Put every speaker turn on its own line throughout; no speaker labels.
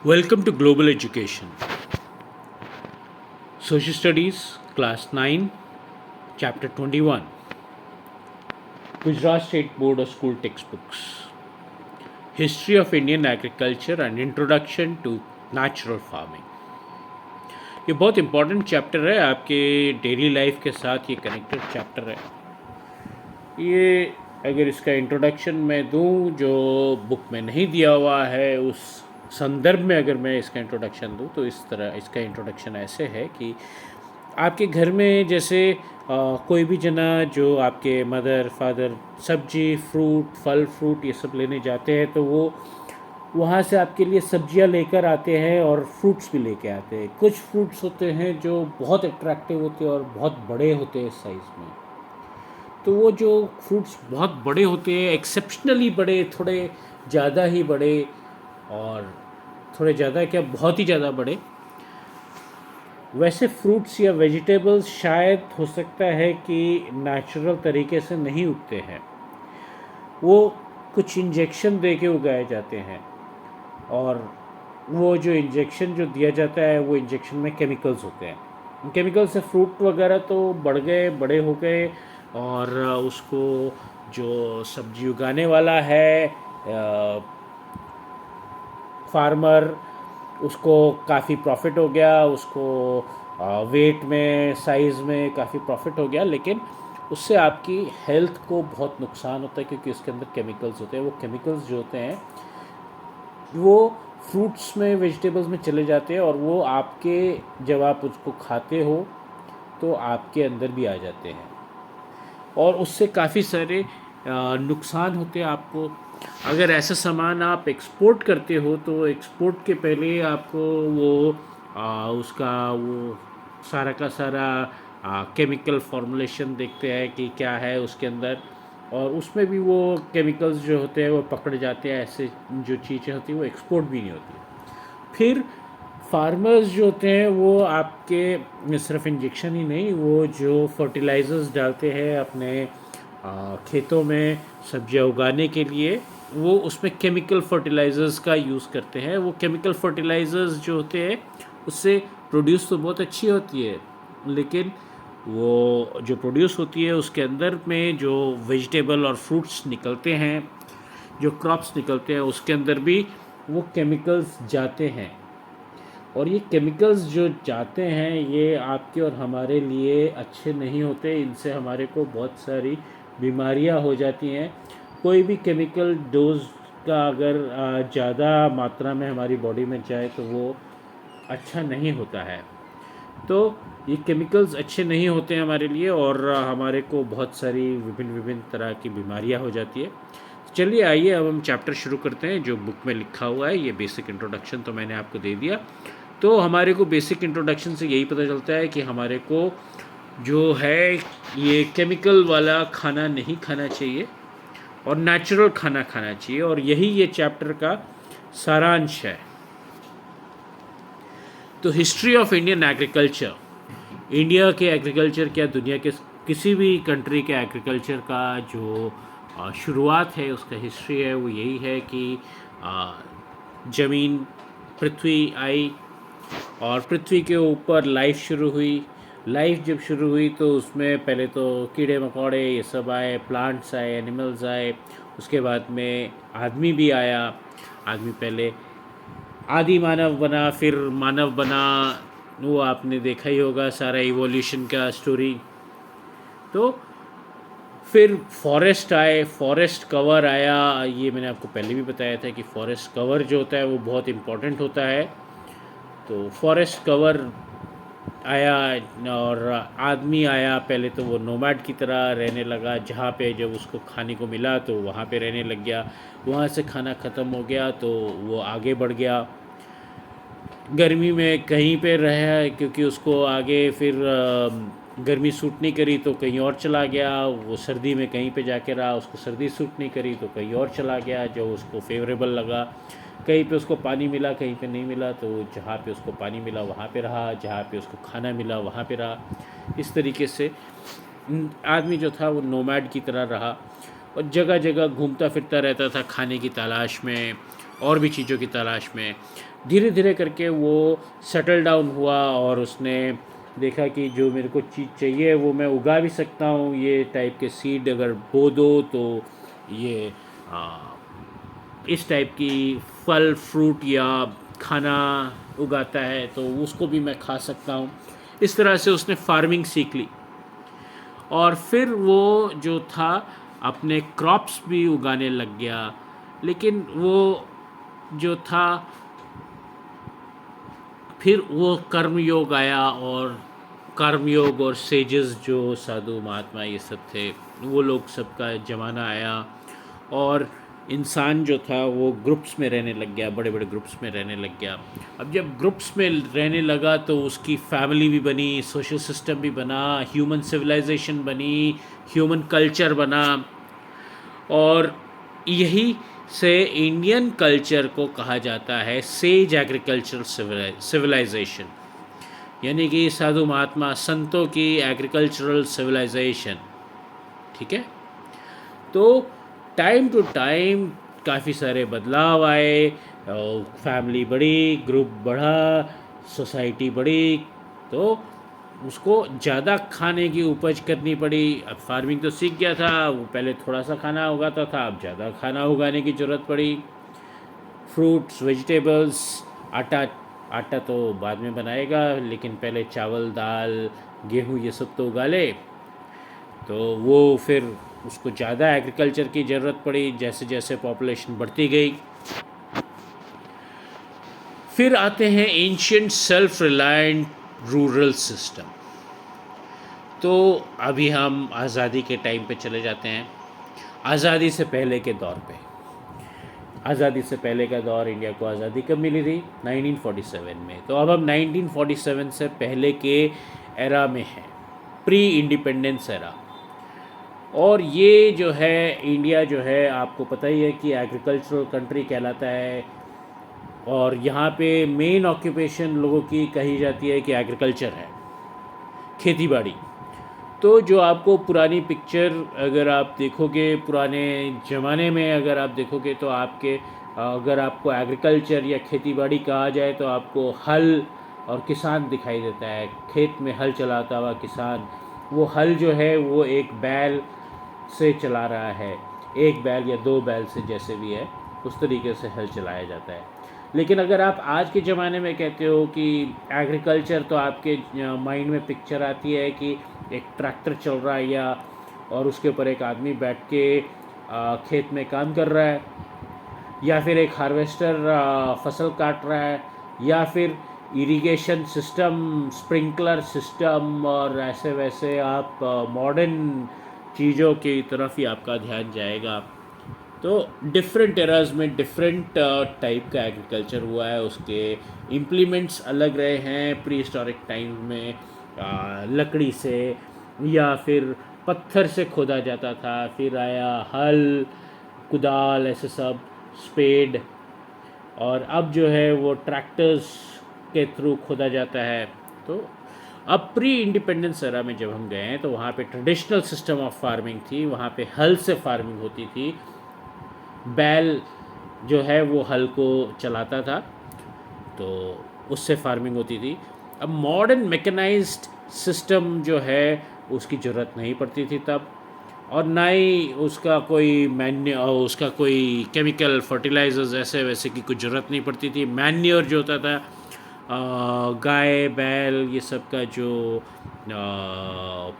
Welcome to Global Education. Social Studies, Class 9, Chapter 21. Gujarat State Board of School Textbooks. History of Indian Agriculture and Introduction to Natural Farming. ये बहुत important chapter है, आपके daily life के साथ ये connected chapter है। ये अगर इसका इंट्रोडक्शन मैं दूं जो बुक में नहीं दिया हुआ है, उस संदर्भ में अगर मैं इसका इंट्रोडक्शन दूं तो इस तरह इसका इंट्रोडक्शन ऐसे है कि आपके घर में जैसे कोई भी जना जो आपके मदर फादर सब्जी फल फ्रूट ये सब लेने जाते हैं तो वो वहाँ से आपके लिए सब्जियाँ लेकर आते हैं और फ्रूट्स भी लेके आते हैं। कुछ फ्रूट्स होते हैं जो बहुत अट्रैक्टिव होते हैं और बहुत बड़े होते हैं साइज़ में। तो वो जो फ्रूट्स बहुत बड़े होते हैं, एक्सेप्शनली बड़े, थोड़े ज़्यादा ही बड़े, और थोड़े ज़्यादा क्या बहुत ही ज़्यादा बड़े, वैसे फ्रूट्स या वेजिटेबल्स शायद हो सकता है कि नेचुरल तरीके से नहीं उगते हैं। वो कुछ इंजेक्शन दे के उगाए जाते हैं, और वो जो इंजेक्शन जो दिया जाता है वो इंजेक्शन में केमिकल्स होते हैं। केमिकल से फ्रूट वगैरह तो बड़े हो गए, और उसको जो सब्जी उगाने वाला है फार्मर, उसको काफ़ी प्रॉफिट हो गया, उसको वेट में साइज़ में काफ़ी प्रॉफिट हो गया, लेकिन उससे आपकी हेल्थ को बहुत नुकसान होता है क्योंकि उसके अंदर केमिकल्स होते हैं। वो केमिकल्स जो होते हैं वो फ्रूट्स में वेजिटेबल्स में चले जाते हैं, और वो आपके जब आप उसको खाते हो तो आपके अंदर भी आ जाते हैं, और उससे काफ़ी सारे नुकसान होते हैं आपको। अगर ऐसा सामान आप एक्सपोर्ट करते हो तो एक्सपोर्ट के पहले आपको वो उसका वो सारा का सारा केमिकल फॉर्मुलेशन देखते हैं कि क्या है उसके अंदर, और उसमें भी वो केमिकल्स जो होते हैं वो पकड़ जाते हैं। ऐसे जो चीज़ें होती हैं वो एक्सपोर्ट भी नहीं होती। फिर फार्मर्स जो होते हैं वो आपके सिर्फ इंजेक्शन ही नहीं, वो जो फर्टिलाइज़र्स डालते हैं अपने खेतों में सब्जियां उगाने के लिए, वो उसमें केमिकल फर्टिलाइज़र्स का यूज़ करते हैं। वो केमिकल फर्टिलाइज़र्स जो होते हैं उससे प्रोड्यूस तो बहुत अच्छी होती है, लेकिन वो जो प्रोड्यूस होती है उसके अंदर में जो वेजिटेबल और फ्रूट्स निकलते हैं, जो क्रॉप्स निकलते हैं, उसके अंदर भी वो केमिकल्स जाते हैं। और ये केमिकल्स जो जाते हैं ये आपके और हमारे लिए अच्छे नहीं होते। इनसे हमारे को बहुत सारी बीमारियां हो जाती हैं। कोई भी केमिकल डोज का अगर ज़्यादा मात्रा में हमारी बॉडी में जाए तो वो अच्छा नहीं होता है। तो ये केमिकल्स अच्छे नहीं होते हैं हमारे लिए, और हमारे को बहुत सारी विभिन्न तरह की बीमारियां हो जाती है। चलिए आइए अब हम चैप्टर शुरू करते हैं जो बुक में लिखा हुआ है। ये बेसिक इंट्रोडक्शन तो मैंने आपको दे दिया। तो हमारे को बेसिक इंट्रोडक्शन से यही पता चलता है कि हमारे को जो है ये केमिकल वाला खाना नहीं खाना चाहिए और नेचुरल खाना खाना चाहिए, और यही ये चैप्टर का सारांश है। तो history of Indian agriculture, India के एग्रीकल्चर क्या दुनिया के किसी भी कंट्री के एग्रीकल्चर का जो शुरुआत है उसका हिस्ट्री है वो यही है कि ज़मीन पृथ्वी आई और पृथ्वी के ऊपर लाइफ शुरू हुई। लाइफ जब शुरू हुई तो उसमें पहले तो कीड़े मकोड़े ये सब आए, प्लांट्स आए, एनिमल्स आए, उसके बाद में आदमी भी आया। आदमी पहले आदि मानव बना, फिर मानव बना, वो आपने देखा ही होगा सारा इवोल्यूशन का स्टोरी। तो फिर फॉरेस्ट आए, फॉरेस्ट कवर आया। ये मैंने आपको पहले भी बताया था कि फॉरेस्ट कवर जो होता है वो बहुत इम्पोर्टेंट होता है। तो फॉरेस्ट कवर आया और आदमी आया। पहले तो वो नोमैड की तरह रहने लगा, जहाँ पे जब उसको खाने को मिला तो वहाँ पे रहने लग गया। वहाँ से खाना ख़त्म हो गया तो वो आगे बढ़ गया। गर्मी में कहीं पे रहा क्योंकि उसको आगे फिर गर्मी सूट नहीं करी तो कहीं और चला गया। वो सर्दी में कहीं पे जाके रहा, उसको सर्दी सूट नहीं करी तो कहीं और चला गया जो उसको फेवरेबल लगा। कहीं पे उसको पानी मिला, कहीं पे नहीं मिला, तो जहाँ पे उसको पानी मिला वहाँ पे रहा, जहाँ पे उसको खाना मिला वहाँ पे रहा। इस तरीके से आदमी जो था वो नोमैड की तरह रहा और जगह जगह घूमता फिरता रहता था खाने की तलाश में। और भी चीज़ों की तलाश में। धीरे धीरे करके वो सेटल डाउन हुआ और उसने देखा कि जो मेरे को चीज़ चाहिए वो मैं उगा भी सकता हूँ, ये टाइप के सीड अगर बो दो तो ये आ, इस टाइप की फल फ्रूट या खाना उगाता है, तो उसको भी मैं खा सकता हूँ। इस तरह से उसने फार्मिंग सीख ली और फिर वो जो था अपने क्रॉप्स भी उगाने लग गया। लेकिन वो जो था फिर वो कर्मयोग आया, और कर्मयोग और सेजेस जो साधु महात्मा ये सब थे, वो लोग सबका ज़माना आया और इंसान जो था वो ग्रुप्स में रहने लग गया, बड़े बड़े ग्रुप्स में रहने लग गया। अब जब ग्रुप्स में रहने लगा तो उसकी फैमिली भी बनी, सोशल सिस्टम भी बना, ह्यूमन सिविलाइजेशन बनी, ह्यूमन कल्चर बना। और यही से इंडियन कल्चर को कहा जाता है सेज एग्रीकल्चरल सिविलाइजेशन, यानी कि साधु महात्मा संतों की एग्रीकल्चरल सिविलाइजेशन। ठीक है, तो टाइम टू टाइम काफ़ी सारे बदलाव आए, फैमिली बढ़ी, ग्रुप बढ़ा, सोसाइटी बढ़ी, तो उसको ज़्यादा खाने की उपज करनी पड़ी। अब फार्मिंग तो सीख गया था, वो पहले थोड़ा सा खाना उगाता था, अब ज़्यादा खाना उगाने की ज़रूरत पड़ी। फ्रूट्स, वेजिटेबल्स, आटा, आटा तो बाद में बनाएगा, लेकिन पहले चावल, दाल, गेहूँ ये सब तो उगा ले। तो वो फिर उसको ज़्यादा एग्रीकल्चर की ज़रूरत पड़ी जैसे जैसे पॉपुलेशन बढ़ती गई। फिर आते हैं ancient self reliant rural system. तो अभी हम आज़ादी के टाइम पे चले जाते हैं, आज़ादी से पहले के दौर पे। आज़ादी से पहले का दौर, इंडिया को आज़ादी कब मिली थी? 1947 में। तो अब हम 1947 से पहले के एरा में हैं, प्री इंडिपेंडेंस एरा। और ये जो है इंडिया जो है, आपको पता ही है कि एग्रीकल्चरल कंट्री कहलाता है, और यहाँ पे मेन ऑक्यूपेशन लोगों की कही जाती है कि एग्रीकल्चर है, खेती बाड़ी। तो जो आपको पुरानी पिक्चर अगर आप देखोगे, पुराने ज़माने में अगर आप देखोगे, तो आपके अगर आपको एग्रीकल्चर या खेती बाड़ी कहा जाए तो आपको हल और किसान दिखाई देता है, खेत में हल चलाता हुआ किसान। वो हल जो है वो एक बैल से चला रहा है, एक बैल या दो बैल से, जैसे भी है उस तरीके से हल चलाया जाता है। लेकिन अगर आप आज के ज़माने में कहते हो कि एग्रीकल्चर, तो आपके माइंड में पिक्चर आती है कि एक ट्रैक्टर चल रहा है या और उसके ऊपर एक आदमी बैठ के खेत में काम कर रहा है, या फिर एक हार्वेस्टर फसल काट रहा है, या फिर इरिगेशन सिस्टम, स्प्रिंकलर सिस्टम, और ऐसे वैसे आप मॉडर्न चीज़ों की तरफ ही आपका ध्यान जाएगा। तो डिफरेंट एराज में डिफरेंट टाइप का एग्रीकल्चर हुआ है, उसके इम्प्लीमेंट्स अलग रहे हैं। प्री हिस्टोरिक टाइम में लकड़ी से या फिर पत्थर से खोदा जाता था, फिर आया हल, कुदाल, ऐसे सब, स्पेड, और अब जो है वो ट्रैक्टर्स के थ्रू खोदा जाता है। तो अब प्री इंडिपेंडेंस एरा में जब हम गए हैं तो वहाँ पे ट्रेडिशनल सिस्टम ऑफ फार्मिंग थी, वहाँ पे हल से फार्मिंग होती थी, बैल जो है वो हल को चलाता था, तो उससे फार्मिंग होती थी। अब मॉडर्न मैकेनाइज्ड सिस्टम जो है उसकी ज़रूरत नहीं पड़ती थी तब, और ना ही उसका कोई केमिकल फर्टिलाइजर्स ऐसे वैसे की कुछ ज़रूरत नहीं पड़ती थी। मैन्योर जो होता था, गाय बैल ये सब का जो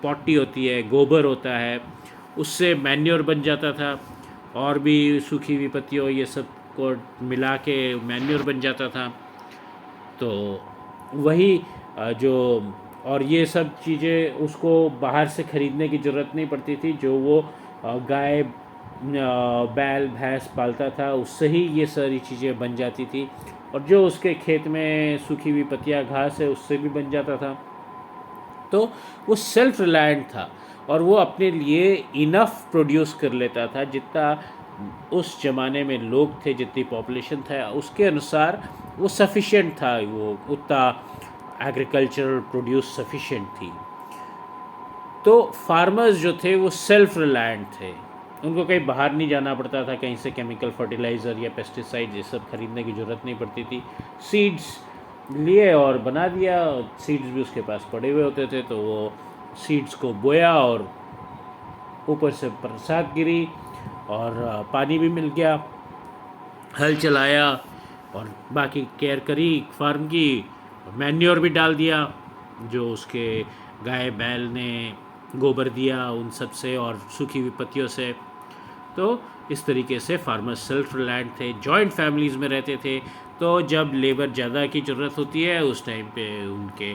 पॉटी होती है, गोबर होता है, उससे मैन्योर बन जाता था, और भी सूखी हुई पत्तियों ये सब को मिला के मैन्योर बन जाता था। तो वही जो, और ये सब चीज़ें उसको बाहर से ख़रीदने की ज़रूरत नहीं पड़ती थी, जो वो गाय बैल भैंस पालता था उससे ही ये सारी चीज़ें बन जाती थी, और जो उसके खेत में सूखी हुई पत्तियाँ घास है उससे भी बन जाता था। तो वो सेल्फ रिलायंट था, और वो अपने लिए इनफ प्रोड्यूस कर लेता था, जितना उस ज़माने में लोग थे, जितनी पॉपुलेशन था उसके अनुसार वो सफिशिएंट था, वो उतना एग्रीकल्चरल प्रोड्यूस सफिशिएंट थी। तो फार्मर्स जो थे वो सेल्फ रिलायंट थे, उनको कहीं बाहर नहीं जाना पड़ता था, कहीं से केमिकल फर्टिलाइज़र या पेस्टिसाइड ये सब खरीदने की ज़रूरत नहीं पड़ती थी। सीड्स लिए और बना दिया, सीड्स भी उसके पास पड़े हुए होते थे, तो वो सीड्स को बोया और ऊपर से बरसात गिरी और पानी भी मिल गया, हल चलाया और बाकी केयर करी फार्म की, मैन्योर भी डाल दिया जो उसके गाय बैल ने गोबर दिया उन सब से और सूखी हुई पत्तियों से। तो इस तरीके से फार्मर्स सेल्फ रिलायंट थे, जॉइंट फैमिलीज़ में रहते थे। तो जब लेबर ज़्यादा की ज़रूरत होती है उस टाइम पे उनके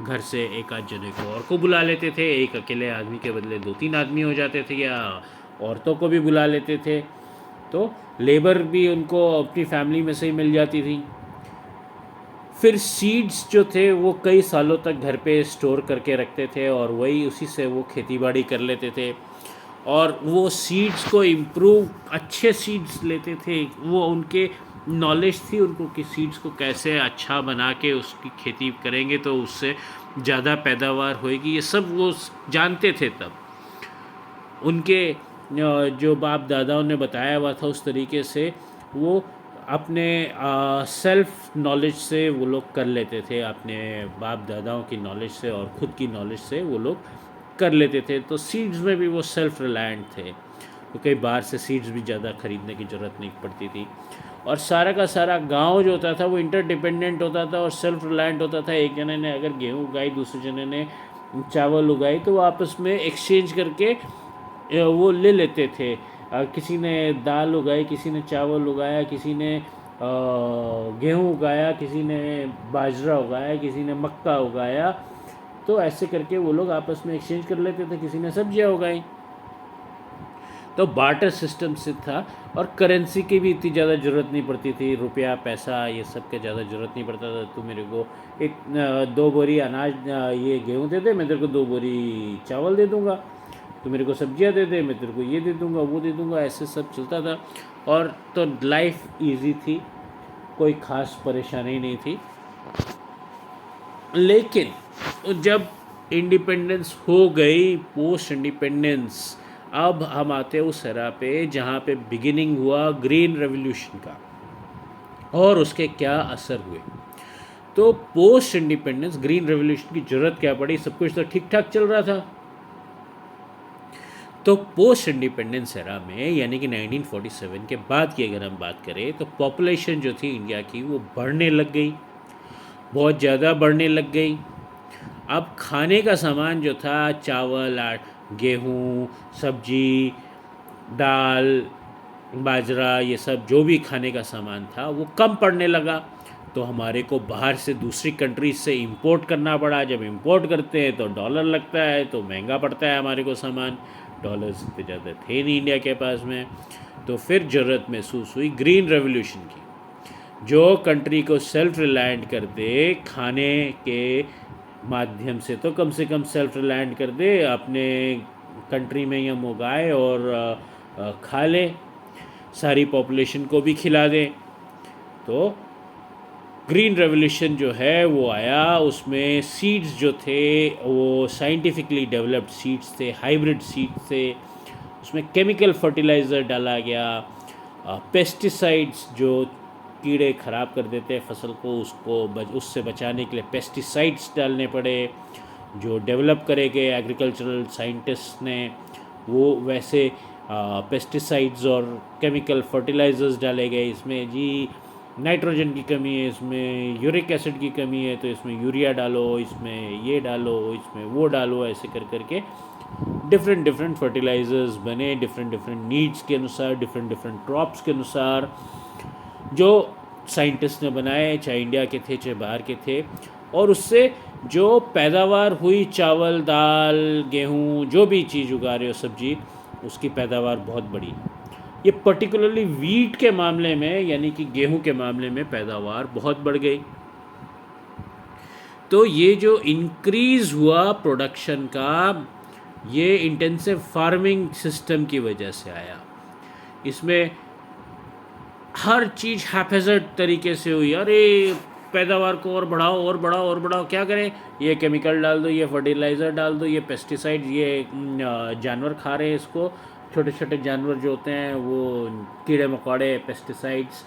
घर से एक आध जने को और को बुला लेते थे, एक अकेले आदमी के बदले 2-3 आदमी हो जाते थे या औरतों को भी बुला लेते थे। तो लेबर भी उनको अपनी फैमिली में से ही मिल जाती थी। फिर सीड्स जो थे वो कई सालों तक घर पे स्टोर करके रखते थे और वही उसी से वो खेती बाड़ी कर लेते थे और वो सीड्स को इम्प्रूव अच्छे सीड्स लेते थे। वो उनके नॉलेज थी उनको कि सीड्स को कैसे अच्छा बना के उसकी खेती करेंगे तो उससे ज़्यादा पैदावार होएगी, ये सब वो जानते थे तब। उनके जो बाप दादाओं ने बताया हुआ था उस तरीके से वो अपने सेल्फ नॉलेज से वो लोग कर लेते थे, अपने बाप दादाओं की नॉलेज से और ख़ुद की नॉलेज से वो लोग कर लेते थे। तो सीड्स में भी वो सेल्फ रिलायंट थे, तो कई बाहर से सीड्स भी ज़्यादा ख़रीदने की ज़रूरत नहीं पड़ती थी और सारा का सारा गांव जो होता था वो इंटरडिपेंडेंट होता था और सेल्फ रिलायंट होता था। एक जने ने अगर गेहूँ उगाई, दूसरे जने ने चावल उगाई, तो वो आपस में एक्सचेंज करके वो ले लेते थे। किसी ने दाल उगाई, किसी ने चावल उगाया, किसी ने गेहूँ उगाया, किसी ने बाजरा उगाया, किसी ने मक्का उगाया, तो ऐसे करके वो लोग आपस में एक्सचेंज कर लेते थे। किसी ने सब्जियाँ उगाई, तो बार्टर सिस्टम से था और करेंसी की भी इतनी ज़्यादा ज़रूरत नहीं पड़ती थी, रुपया पैसा ये सब के ज़्यादा ज़रूरत नहीं पड़ता था। तू मेरे को 2 बोरी अनाज ये गेहूँ दे दे, मैं तेरे को 2 बोरी चावल दे दूँगा, तो मेरे को सब्जियां दे दे, मैं तेरे को ये दे दूँगा वो दे दूँगा, ऐसे सब चलता था। और तो लाइफ इजी थी, कोई ख़ास परेशानी नहीं थी। लेकिन जब इंडिपेंडेंस हो गई, पोस्ट इंडिपेंडेंस, अब हम आते हैं उस एरा पे जहाँ पे बिगिनिंग हुआ ग्रीन रेवोल्यूशन का और उसके क्या असर हुए। तो पोस्ट इंडिपेंडेंस ग्रीन रेवोल्यूशन की ज़रूरत क्या पड़ी, सब कुछ तो ठीक ठाक चल रहा था। तो पोस्ट इंडिपेंडेंस एरा में यानी कि 1947 के बाद की अगर हम बात करें तो पॉपुलेशन जो थी इंडिया की वो बढ़ने लग गई, बहुत ज़्यादा बढ़ने लग गई। अब खाने का सामान जो था चावल, गेहूँ, सब्जी, दाल, बाजरा, ये सब जो भी खाने का सामान था वो कम पड़ने लगा, तो हमारे को बाहर से दूसरी कंट्रीज से इंपोर्ट करना पड़ा। जब इंपोर्ट करते हैं तो डॉलर लगता है, तो महंगा पड़ता है हमारे को सामान, डॉलर्स इतने ज़्यादा थे नहीं इंडिया के पास में। तो फिर ज़रूरत महसूस हुई ग्रीन रेवोल्यूशन की, जो कंट्री को सेल्फ रिलायंट कर दे, खाने के माध्यम से तो कम से कम सेल्फ रिलायंट कर दे, अपने कंट्री में हम उगाए और खा ले, सारी पॉपुलेशन को भी खिला दे। तो ग्रीन रेवोल्यूशन जो है वो आया, उसमें सीड्स जो थे वो साइंटिफिकली डेवलप्ड सीड्स थे, हाइब्रिड सीड्स थे, उसमें केमिकल फर्टिलाइज़र डाला गया, पेस्टिसाइड्स जो कीड़े ख़राब कर देते हैं फसल को, उससे बचाने के लिए पेस्टिसाइड्स डालने पड़े, जो डेवलप करे गए एग्रीकल्चरल साइंटिस्ट ने, वो वैसे पेस्टिसाइड्स और केमिकल फर्टिलाइज़र्स डाले गए। इसमें जी नाइट्रोजन की कमी है, इसमें यूरिक एसिड की कमी है, तो इसमें यूरिया डालो, इसमें ये डालो, इसमें वो डालो, ऐसे कर करके डिफरेंट फर्टिलाइज़र्स बने, डिफरेंट नीड्स के अनुसार, डिफरेंट क्रॉप्स के अनुसार, जो साइंटिस्ट ने बनाए, चाहे इंडिया के थे चाहे बाहर के थे। और उससे जो पैदावार हुई, चावल, दाल, गेहूँ, जो भी चीज़ उगा रहे हो सब्जी, उसकी पैदावार बहुत बढ़ी। ये पर्टिकुलरली वीट के मामले में यानी कि गेहूं के मामले में पैदावार बहुत बढ़ गई। तो ये जो इंक्रीज़ हुआ प्रोडक्शन का, ये इंटेंसिव फार्मिंग सिस्टम की वजह से आया। इसमें हर चीज़ हैफेजर्ड तरीके से हुई, अरे पैदावार को और बढ़ाओ और बढ़ाओ और बढ़ाओ, क्या करें, ये केमिकल डाल दो, ये फर्टिलाइज़र डाल दो, ये पेस्टिसाइड, ये जानवर खा रहे हैं इसको, छोटे छोटे जानवर जो होते हैं वो कीड़े मकोड़े, पेस्टिसाइड्स,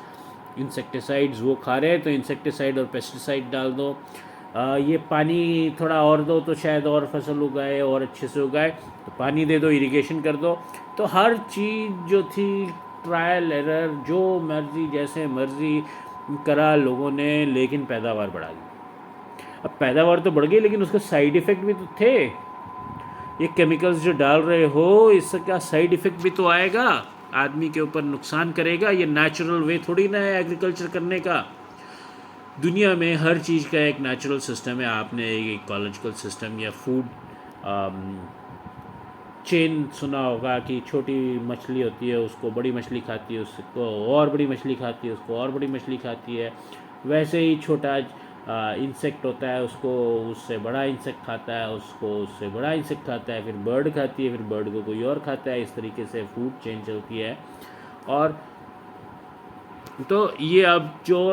इंसेक्टिसाइड्स वो खा रहे हैं, तो इंसेक्टिसाइड और पेस्टिसाइड डाल दो। ये पानी थोड़ा और दो तो शायद और फसल उगाए और अच्छे से उगाए, तो पानी दे दो, इरिगेशन कर दो। तो हर चीज़ जो थी ट्रायल एरर, जो मर्जी जैसे मर्जी करा लोगों ने, लेकिन पैदावार बढ़ा दी। अब पैदावार तो बढ़ गई, लेकिन उसके साइड इफ़ेक्ट भी तो थे। ये केमिकल्स जो डाल रहे हो, इसका साइड इफ़ेक्ट भी तो आएगा, आदमी के ऊपर नुकसान करेगा। ये नेचुरल वे थोड़ी ना है एग्रीकल्चर करने का। दुनिया में हर चीज़ का एक नेचुरल सिस्टम है। आपने एक इकोलॉजिकल सिस्टम या फूड चेन सुना होगा कि छोटी मछली होती है, उसको बड़ी मछली खाती है, उसको और बड़ी मछली खाती है, उसको और बड़ी मछली खाती है। वैसे ही छोटा इंसेक्ट होता है, उसको उससे बड़ा इंसेक्ट खाता है, उसको उससे बड़ा इंसेक्ट खाता है, फिर बर्ड खाती है, फिर बर्ड को कोई और खाता है। इस तरीके से फूड चेन चलती है। और तो ये अब जो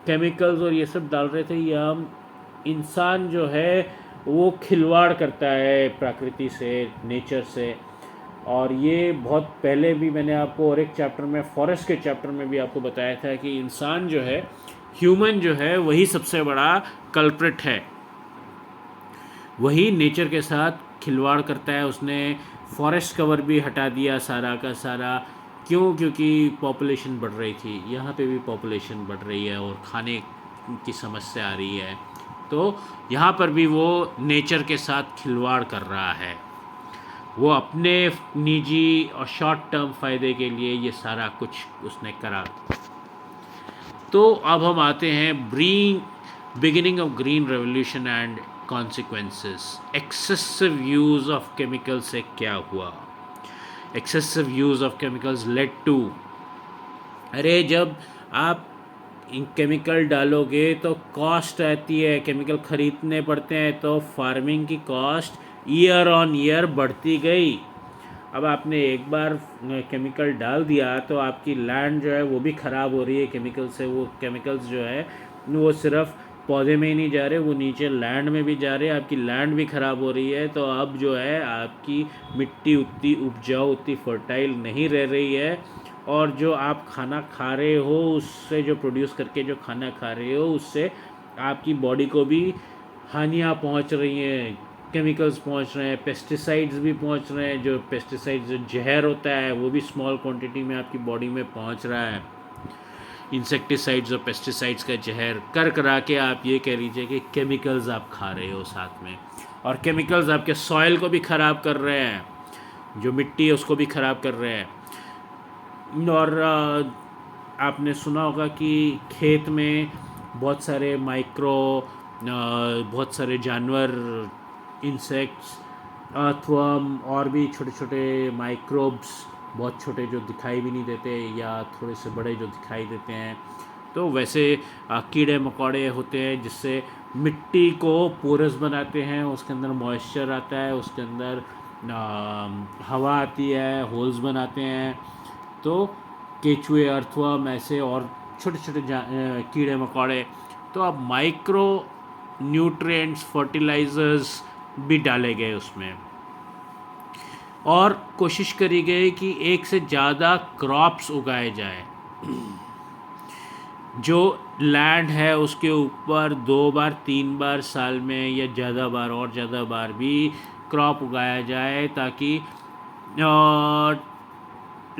केमिकल्स और ये सब डाल रहे थे, ये हम इंसान जो है वो खिलवाड़ करता है प्रकृति से, नेचर से। और ये बहुत पहले भी मैंने आपको और एक चैप्टर में, फॉरेस्ट के चैप्टर में भी आपको बताया था कि इंसान जो है, ह्यूमन जो है, वही सबसे बड़ा कल्प्रिट है। वही नेचर के साथ खिलवाड़ करता है। उसने फॉरेस्ट कवर भी हटा दिया सारा का सारा। क्यों? क्योंकि पॉपुलेशन बढ़ रही थी। यहाँ पे भी पॉपुलेशन बढ़ रही है और खाने की समस्या आ रही है, तो यहाँ पर भी वो नेचर के साथ खिलवाड़ कर रहा है। वो अपने निजी और शॉर्ट टर्म फ़ायदे के लिए ये सारा कुछ उसने करा। तो अब हम आते हैं beginning of green revolution and consequences. Excessive use of chemical से क्या हुआ? Excessive use of chemicals led to, अरे जब आप केमिकल डालोगे तो कॉस्ट आती है, केमिकल ख़रीदने पड़ते हैं, तो फार्मिंग की कॉस्ट ईयर ऑन ईयर बढ़ती गई। अब आपने एक बार केमिकल डाल दिया तो आपकी लैंड जो है वो भी ख़राब हो रही है केमिकल से। वो केमिकल्स जो है वो सिर्फ पौधे में ही नहीं जा रहे, वो नीचे लैंड में भी जा रहे हैं। आपकी लैंड भी ख़राब हो रही है। तो अब जो है आपकी मिट्टी उतनी उपजाऊ, उतनी फर्टाइल नहीं रह रही है। और जो आप खाना खा रहे हो, उससे जो प्रोड्यूस करके जो खाना खा रहे हो, उससे आपकी बॉडी को भी हानियाँ पहुंच रही हैं। केमिकल्स पहुंच रहे हैं, पेस्टिसाइड्स भी पहुंच रहे हैं। जो पेस्टिसाइड्स जो जहर होता है वो भी स्मॉल क्वांटिटी में आपकी बॉडी में पहुंच रहा है। इंसेक्टिसाइड्स और पेस्टिसाइड्स का जहर कर करा के आप ये कह लीजिए कि केमिकल्स आप खा रहे हो साथ में। और केमिकल्स आपके सॉइल को भी ख़राब कर रहे हैं, जो मिट्टी है उसको भी ख़राब कर रहे हैं। और आपने सुना होगा कि खेत में बहुत सारे बहुत सारे जानवर, इंसेक्ट्स, अर्थवर्म और भी छोटे छोटे माइक्रोब्स, बहुत छोटे जो दिखाई भी नहीं देते या थोड़े से बड़े जो दिखाई देते हैं, तो वैसे कीड़े मकोड़े होते हैं जिससे मिट्टी को पोरस बनाते हैं। उसके अंदर मॉइस्चर आता है, उसके अंदर हवा आती है, होल्स बनाते हैं। तो केचुए, अर्थवर्म ऐसे और छोटे छोटे कीड़े मकोड़े। तो अब माइक्रो न्यूट्रिएंट्स, फर्टिलाइजर्स भी डाले गए उसमें, और कोशिश करी गई कि एक से ज़्यादा क्रॉप्स उगाए जाए। जो लैंड है उसके ऊपर 2 बार 3 बार साल में या ज़्यादा बार और ज़्यादा बार भी क्रॉप उगाया जाए, ताकि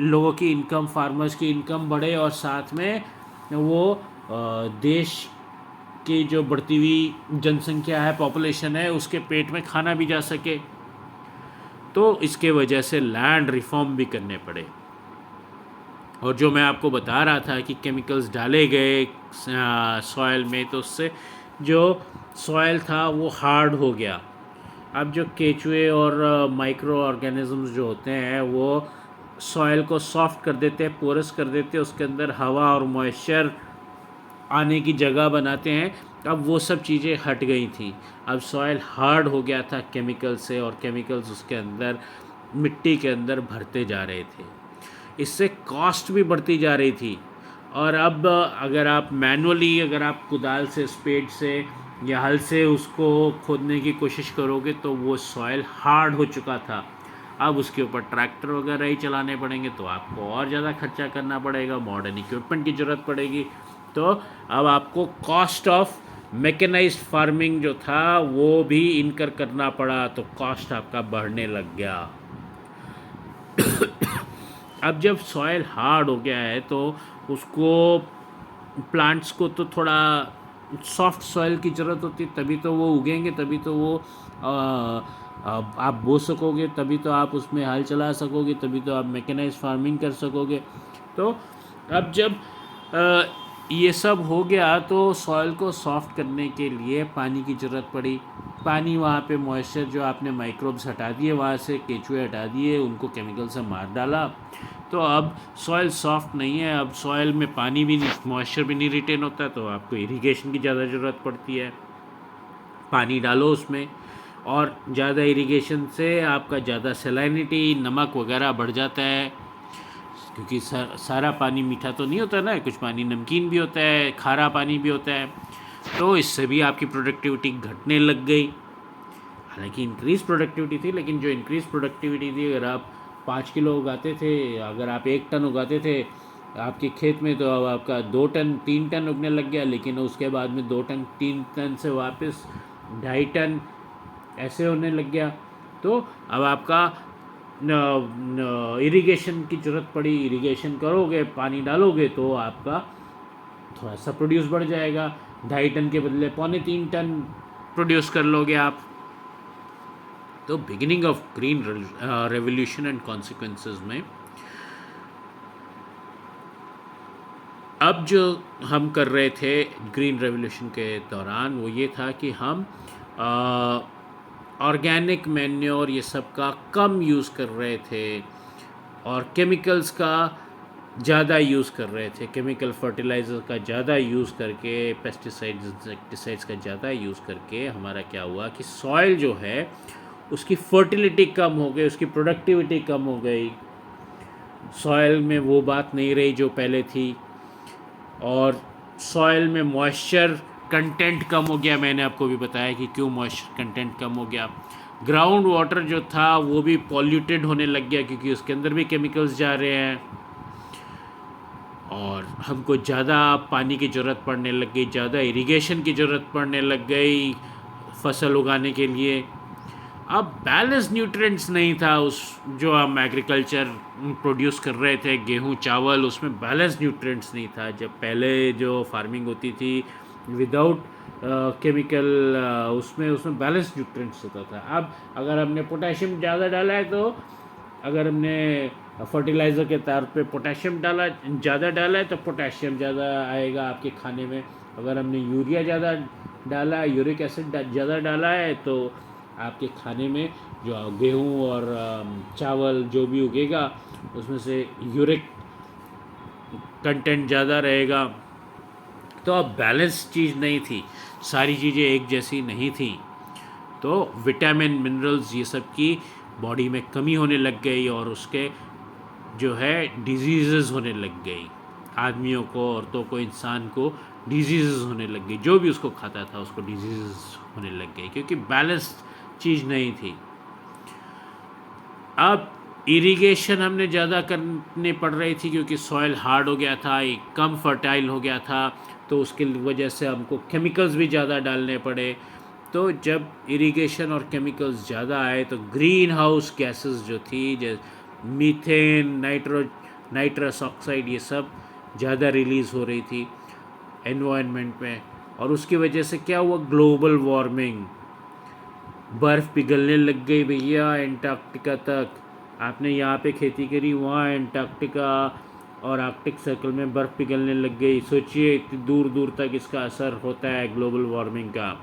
लोगों की इनकम, फार्मर्स की इनकम बढ़े, और साथ में वो देश की जो बढ़ती हुई जनसंख्या है, पॉपुलेशन है, उसके पेट में खाना भी जा सके। तो इसके वजह से लैंड रिफॉर्म भी करने पड़े। और जो मैं आपको बता रहा था कि केमिकल्स डाले गए सॉइल में, तो उससे जो सॉइल था वो हार्ड हो गया। अब जो केचुए और माइक्रो ऑर्गेनिजम्स जो होते हैं वो सॉइल को सॉफ्ट कर देते हैं, पोरस कर देते हैं, उसके अंदर हवा और मॉइस्चर आने की जगह बनाते हैं। अब वो सब चीज़ें हट गई थी। अब सॉइल हार्ड हो गया था केमिकल से, और केमिकल्स उसके अंदर, मिट्टी के अंदर भरते जा रहे थे। इससे कॉस्ट भी बढ़ती जा रही थी। और अब अगर आप मैनुअली, अगर आप कुदाल से, स्पेड से या हल से उसको खोदने की कोशिश करोगे, तो वो सॉइल हार्ड हो चुका था। अब उसके ऊपर ट्रैक्टर वगैरह ही चलाने पड़ेंगे तो आपको और ज़्यादा खर्चा करना पड़ेगा, मॉडर्न इक्विपमेंट की ज़रूरत पड़ेगी। तो अब आपको कॉस्ट ऑफ मैकेनाइज्ड फार्मिंग जो था वो भी इनकर करना पड़ा, तो कॉस्ट आपका बढ़ने लग गया। अब जब सॉइल हार्ड हो गया है तो उसको, प्लांट्स को तो थोड़ा सॉफ्ट सॉइल की ज़रूरत होती है, तभी तो वो उगेंगे, तभी तो वो आप बो सकोगे, तभी तो आप उसमें हल चला सकोगे, तभी तो आप मैकेनाइज फार्मिंग कर सकोगे। तो अब जब ये सब हो गया तो सॉइल को सॉफ्ट करने के लिए पानी की ज़रूरत पड़ी। पानी, वहाँ पे मॉइस्चर जो आपने माइक्रोब्स हटा दिए, वहाँ से केचुए हटा दिए, उनको केमिकल से मार डाला, तो अब सॉइल सॉफ्ट नहीं है। अब सॉइल में पानी भी नहीं, मॉइस्चर भी नहीं रिटेन होता, तो आपको इरिगेशन की ज़्यादा ज़रूरत पड़ती है। पानी डालो उसमें, और ज़्यादा इरिगेशन से आपका ज़्यादा सैलिनिटी, नमक वगैरह बढ़ जाता है, क्योंकि सारा पानी मीठा तो नहीं होता ना, कुछ पानी नमकीन भी होता है, खारा पानी भी होता है, तो इससे भी आपकी प्रोडक्टिविटी घटने लग गई। हालांकि इंक्रीज़ प्रोडक्टिविटी थी, लेकिन जो इंक्रीज़ प्रोडक्टिविटी थी, अगर आप 5 किलो उगाते थे, अगर आप 1 टन उगाते थे आपके खेत में, तो अब आपका 2 टन 3 टन उगने लग गया, लेकिन उसके बाद में 2 टन 3 टन से वापस 2.5 टन ऐसे होने लग गया। तो अब आपका इरिगेशन की ज़रूरत पड़ी, इरिगेशन करोगे, पानी डालोगे, तो आपका थोड़ा सा प्रोड्यूस बढ़ जाएगा, 2.5 टन के बदले 2.75 टन प्रोड्यूस कर लोगे आप। तो beginning of green revolution and consequences में अब जो हम कर रहे थे ग्रीन रेवोल्यूशन के दौरान, वो ये था कि हम ऑर्गेनिक मैन्योर ये सब का कम यूज़ कर रहे थे, और केमिकल्स का ज़्यादा यूज़ कर रहे थे। केमिकल फर्टिलाइज़र का ज़्यादा यूज़ करके, पेस्टिसाइड्स, इंसेक्टिसाइड्स का ज़्यादा यूज़ करके हमारा क्या हुआ कि सॉइल जो है उसकी फर्टिलिटी कम हो गई, उसकी प्रोडक्टिविटी कम हो गई, सॉइल में वो बात नहीं रही जो पहले थी, और सॉइल में मॉइस्चर कंटेंट कम हो गया। मैंने आपको भी बताया कि क्यों मॉइस्चर कंटेंट कम हो गया। ग्राउंड वाटर जो था वो भी पॉल्यूटेड होने लग गया, क्योंकि उसके अंदर भी केमिकल्स जा रहे हैं, और हमको ज़्यादा पानी की ज़रूरत पड़ने लग गई, ज़्यादा इरिगेशन की ज़रूरत पड़ने लग गई फसल उगाने के लिए। अब बैलेंस न्यूट्रिएंट्स नहीं था उस, जो हम एग्रीकल्चर प्रोड्यूस कर रहे थे, गेहूं चावल, उसमें बैलेंस न्यूट्रिएंट्स नहीं था। जब पहले जो फार्मिंग होती थी विदाउट केमिकल, उसमें बैलेंस न्यूट्रिएंट्स होता था। अब अगर हमने पोटेशियम ज़्यादा डाला है, तो अगर हमने फर्टिलाइज़र के तौर पे पोटेशियम ज़्यादा डाला है, तो पोटेशियम ज़्यादा आएगा आपके खाने में। अगर हमने यूरिया ज़्यादा डाला, यूरिक एसिड ज़्यादा डाला है, तो आपके खाने में जो गेहूं और चावल जो भी उगेगा उसमें से यूरिक कंटेंट ज़्यादा रहेगा। तो अब बैलेंस चीज़ नहीं थी, सारी चीज़ें एक जैसी नहीं थी, तो विटामिन, मिनरल्स, ये सब की बॉडी में कमी होने लग गई, और उसके जो है डिजीज़ होने लग गई। आदमियों को, औरतों को, इंसान को डिजीज़ होने लग गई, जो भी उसको खाता था उसको डिजीज़ होने लग गई, क्योंकि बैलेंस चीज़ नहीं थी। अब इरिगेशन हमने ज़्यादा करनी पड़ रही थी, क्योंकि सॉइल हार्ड हो गया था, कम फर्टाइल हो गया था, तो उसकी वजह से हमको केमिकल्स भी ज़्यादा डालने पड़े। तो जब इरिगेशन और केमिकल्स ज़्यादा आए, तो ग्रीन हाउस गैसेस जो थी, जैसे मीथेन, नाइट्रस ऑक्साइड, ये सब ज़्यादा रिलीज़ हो रही थी एनवायरनमेंट में, और उसकी वजह से क्या हुआ, ग्लोबल वार्मिंग, बर्फ़ पिघलने लग गई भैया एंटार्क्टिका तक। आपने यहाँ पे खेती करी, वहाँ एंटार्क्टिका और आर्कटिक सर्कल में बर्फ़ पिघलने लग गई। सोचिए इतनी दूर दूर तक इसका असर होता है ग्लोबल वार्मिंग का।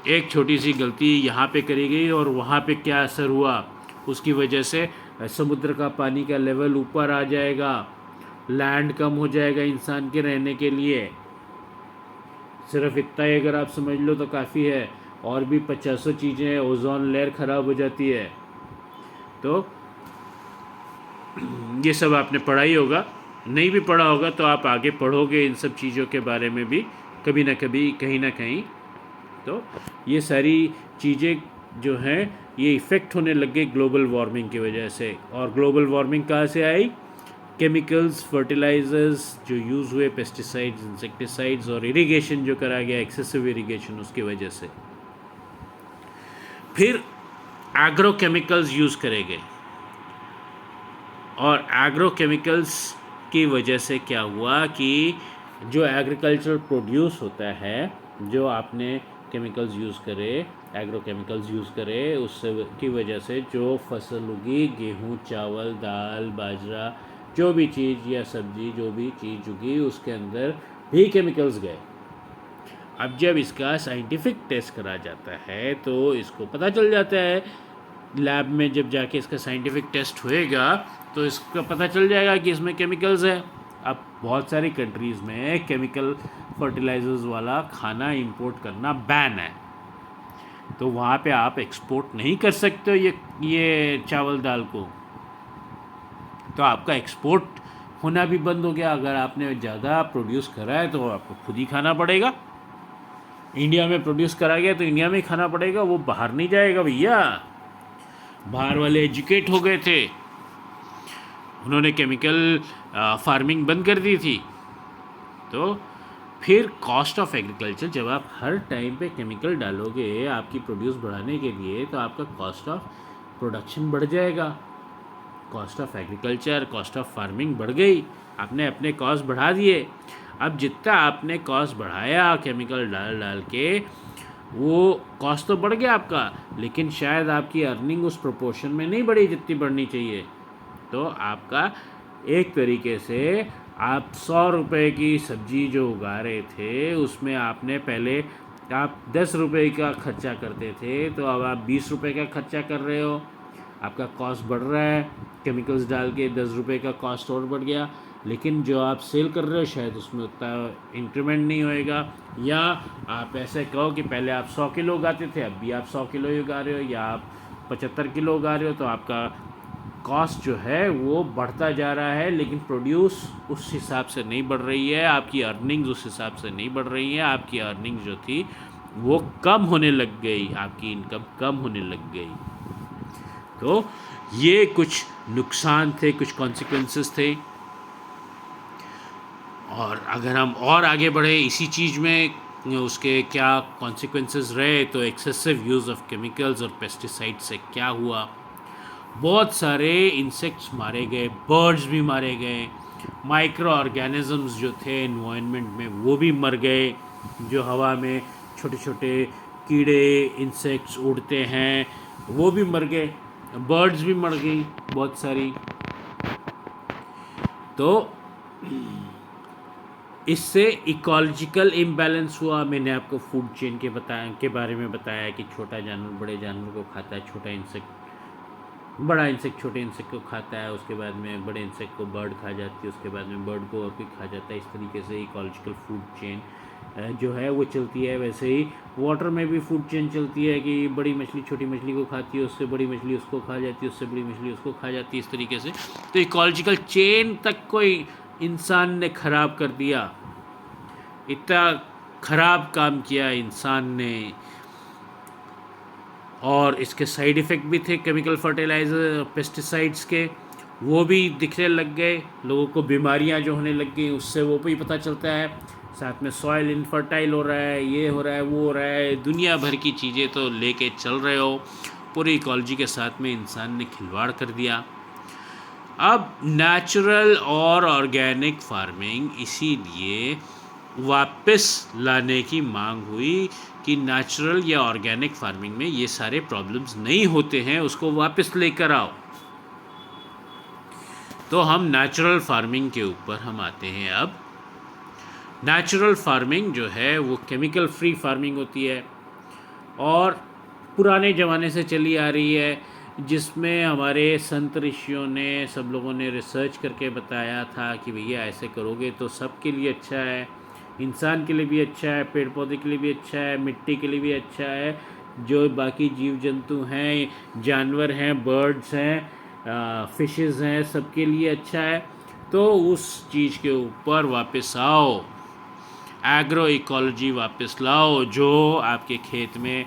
एक छोटी सी गलती यहाँ पे करी गई और वहाँ पे क्या असर हुआ, उसकी वजह से समुद्र का पानी का लेवल ऊपर आ जाएगा, लैंड कम हो जाएगा इंसान के रहने के लिए। सिर्फ इतना ही अगर आप समझ लो तो काफ़ी है, और भी 50 चीज़ें हैं। ओजोन लेयर ख़राब हो जाती है। तो ये सब आपने पढ़ा ही होगा, नहीं भी पढ़ा होगा तो आप आगे पढ़ोगे इन सब चीज़ों के बारे में भी, कभी ना कभी, कहीं ना कहीं। तो ये सारी चीज़ें जो हैं ये इफ़ेक्ट होने लग गए ग्लोबल वार्मिंग की वजह से। और ग्लोबल वार्मिंग कहाँ से आई? केमिकल्स, फर्टिलाइजर्स जो यूज़ हुए, पेस्टिसाइड्स, इंसेक्टिसाइड्स, और इरिगेशन जो करा गया, एक्सेसिव इरिगेशन, उसकी वजह से। फिर एग्रो केमिकल्स यूज़ करे गए, और एग्रो केमिकल्स की वजह से क्या हुआ कि जो एग्रीकल्चर प्रोड्यूस होता है, जो आपने केमिकल्स यूज़ करे, एग्रो केमिकल्स यूज़ करे, उससे की वजह से जो फसल उगी, गेहूँ, चावल, दाल, बाजरा, जो भी चीज़ या सब्जी, जो भी चीज़ उगी, उसके अंदर भी केमिकल्स गए। अब जब इसका साइंटिफिक टेस्ट करा जाता है तो इसको पता चल जाता है, लैब में जब जाके इसका साइंटिफिक टेस्ट होएगा तो इसका पता चल जाएगा कि इसमें केमिकल्स है। अब बहुत सारी कंट्रीज़ में केमिकल फर्टिलाइजर्स वाला खाना इंपोर्ट करना बैन है, तो वहाँ पे आप एक्सपोर्ट नहीं कर सकते हो ये चावल दाल को, तो आपका एक्सपोर्ट होना भी बंद हो गया। अगर आपने ज़्यादा प्रोड्यूस करा है तो आपको खुद ही खाना पड़ेगा। इंडिया में प्रोड्यूस करा गया तो इंडिया में ही खाना पड़ेगा, वो बाहर नहीं जाएगा भैया। बाहर वाले एजुकेट हो गए थे, उन्होंने केमिकल फार्मिंग बंद कर दी थी। तो फिर कॉस्ट ऑफ एग्रीकल्चर, जब आप हर टाइम पे केमिकल डालोगे आपकी प्रोड्यूस बढ़ाने के लिए, तो आपका कॉस्ट ऑफ प्रोडक्शन बढ़ जाएगा, cost of agriculture, cost of farming बढ़ गई, आपने अपने कॉस्ट बढ़ा दिए। अब जितना आपने कॉस्ट बढ़ाया केमिकल डाल डाल के, वो कॉस्ट तो बढ़ गया आपका, लेकिन शायद आपकी अर्निंग उस प्रोपोर्शन में नहीं बढ़ी जितनी बढ़नी चाहिए। तो आपका एक तरीके से आप 100 रुपये की सब्जी जो उगा रहे थे, उसमें आपने पहले आप 10 रुपये का खर्चा करते थे, तो अब आप 20 रुपये का खर्चा कर रहे हो, आपका कॉस्ट बढ़ रहा है। केमिकल्स डाल के 10 रुपये का कॉस्ट और बढ़ गया, लेकिन जो आप सेल कर रहे हो शायद उसमें उतना इंक्रीमेंट नहीं होएगा। या आप ऐसे कहो कि पहले आप 100 किलो उगाते थे, अब भी आप 100 किलो ही उगा रहे हो, या आप 75 किलो उगा रहे हो, तो आपका कॉस्ट जो है वो बढ़ता जा रहा है, लेकिन प्रोड्यूस उस हिसाब से नहीं बढ़ रही है, आपकी अर्निंग्स उस हिसाब से नहीं बढ़ रही हैं। आपकी अर्निंग्स जो थी वो कम होने लग गई, आपकी इनकम कम होने लग गई। तो ये कुछ नुकसान थे, कुछ कॉन्सिक्वेंसेस थे। और अगर हम और आगे बढ़े इसी चीज़ में, उसके क्या कॉन्सिक्वेंसेस रहे, तो एक्सेसिव यूज़ ऑफ केमिकल्स और पेस्टिसाइड से क्या हुआ, बहुत सारे इंसेक्ट्स मारे गए, बर्ड्स भी मारे गए, माइक्रो ऑर्गेनिजम्स जो थे एनवायरनमेंट में वो भी मर गए, जो हवा में छोटे छोटे कीड़े इंसेक्ट्स उड़ते हैं वो भी मर गए, बर्ड्स भी मर गई बहुत सारी। तो इससे इकोलॉजिकल इम्बैलेंस हुआ। मैंने आपको फूड चेन के बारे में बताया कि छोटा जानवर बड़े जानवर को खाता है, छोटा इंसेक्ट बड़ा इंसेक्ट छोटे इंसेक्ट को खाता है, उसके बाद में बड़े इंसेक्ट को बर्ड खा जाती है, उसके बाद में बर्ड को और कोई खा जाता है। इस तरीके से इकोलॉजिकल फूड चेन जो है वो चलती है। वैसे ही वाटर में भी फूड चेन चलती है कि बड़ी मछली छोटी मछली को खाती है, उससे बड़ी मछली उसको खा जाती है, उससे बड़ी मछली उसको खा जाती है, इस तरीके से। तो इकोलॉजिकल चेन तक कोई इंसान ने ख़राब कर दिया, इतना ख़राब काम किया इंसान ने। और इसके साइड इफ़ेक्ट भी थे केमिकल फर्टिलाइज़र पेस्टिसाइड्स के, वो भी दिखने लग गए, लोगों को बीमारियां जो होने लग गई उससे वो भी पता चलता है। साथ में सॉइल इनफर्टाइल हो रहा है, ये हो रहा है, वो हो रहा है, दुनिया भर की चीज़ें तो लेके चल रहे हो, पूरी इकोलॉजी के साथ में इंसान ने खिलवाड़ कर दिया। अब नेचुरल और ऑर्गेनिक फार्मिंग इसीलिए वापस लाने की मांग हुई कि नेचुरल या ऑर्गेनिक फार्मिंग में ये सारे प्रॉब्लम्स नहीं होते हैं, उसको वापस लेकर आओ। तो हम नेचुरल फार्मिंग के ऊपर हम आते हैं। अब नेचुरल फार्मिंग जो है वो केमिकल फ्री फार्मिंग होती है और पुराने ज़माने से चली आ रही है, जिसमें हमारे संत ऋषियों ने सब लोगों ने रिसर्च करके बताया था कि भैया ऐसे करोगे तो सबके लिए अच्छा है, इंसान के लिए भी अच्छा है, पेड़ पौधे के लिए भी अच्छा है, मिट्टी के लिए भी अच्छा है, जो बाकी जीव जंतु हैं, जानवर हैं, बर्ड्स हैं, फिशेस हैं, सबके लिए अच्छा है। तो उस चीज़ के ऊपर वापस आओ, एग्रो इकोलॉजी वापस लाओ, जो आपके खेत में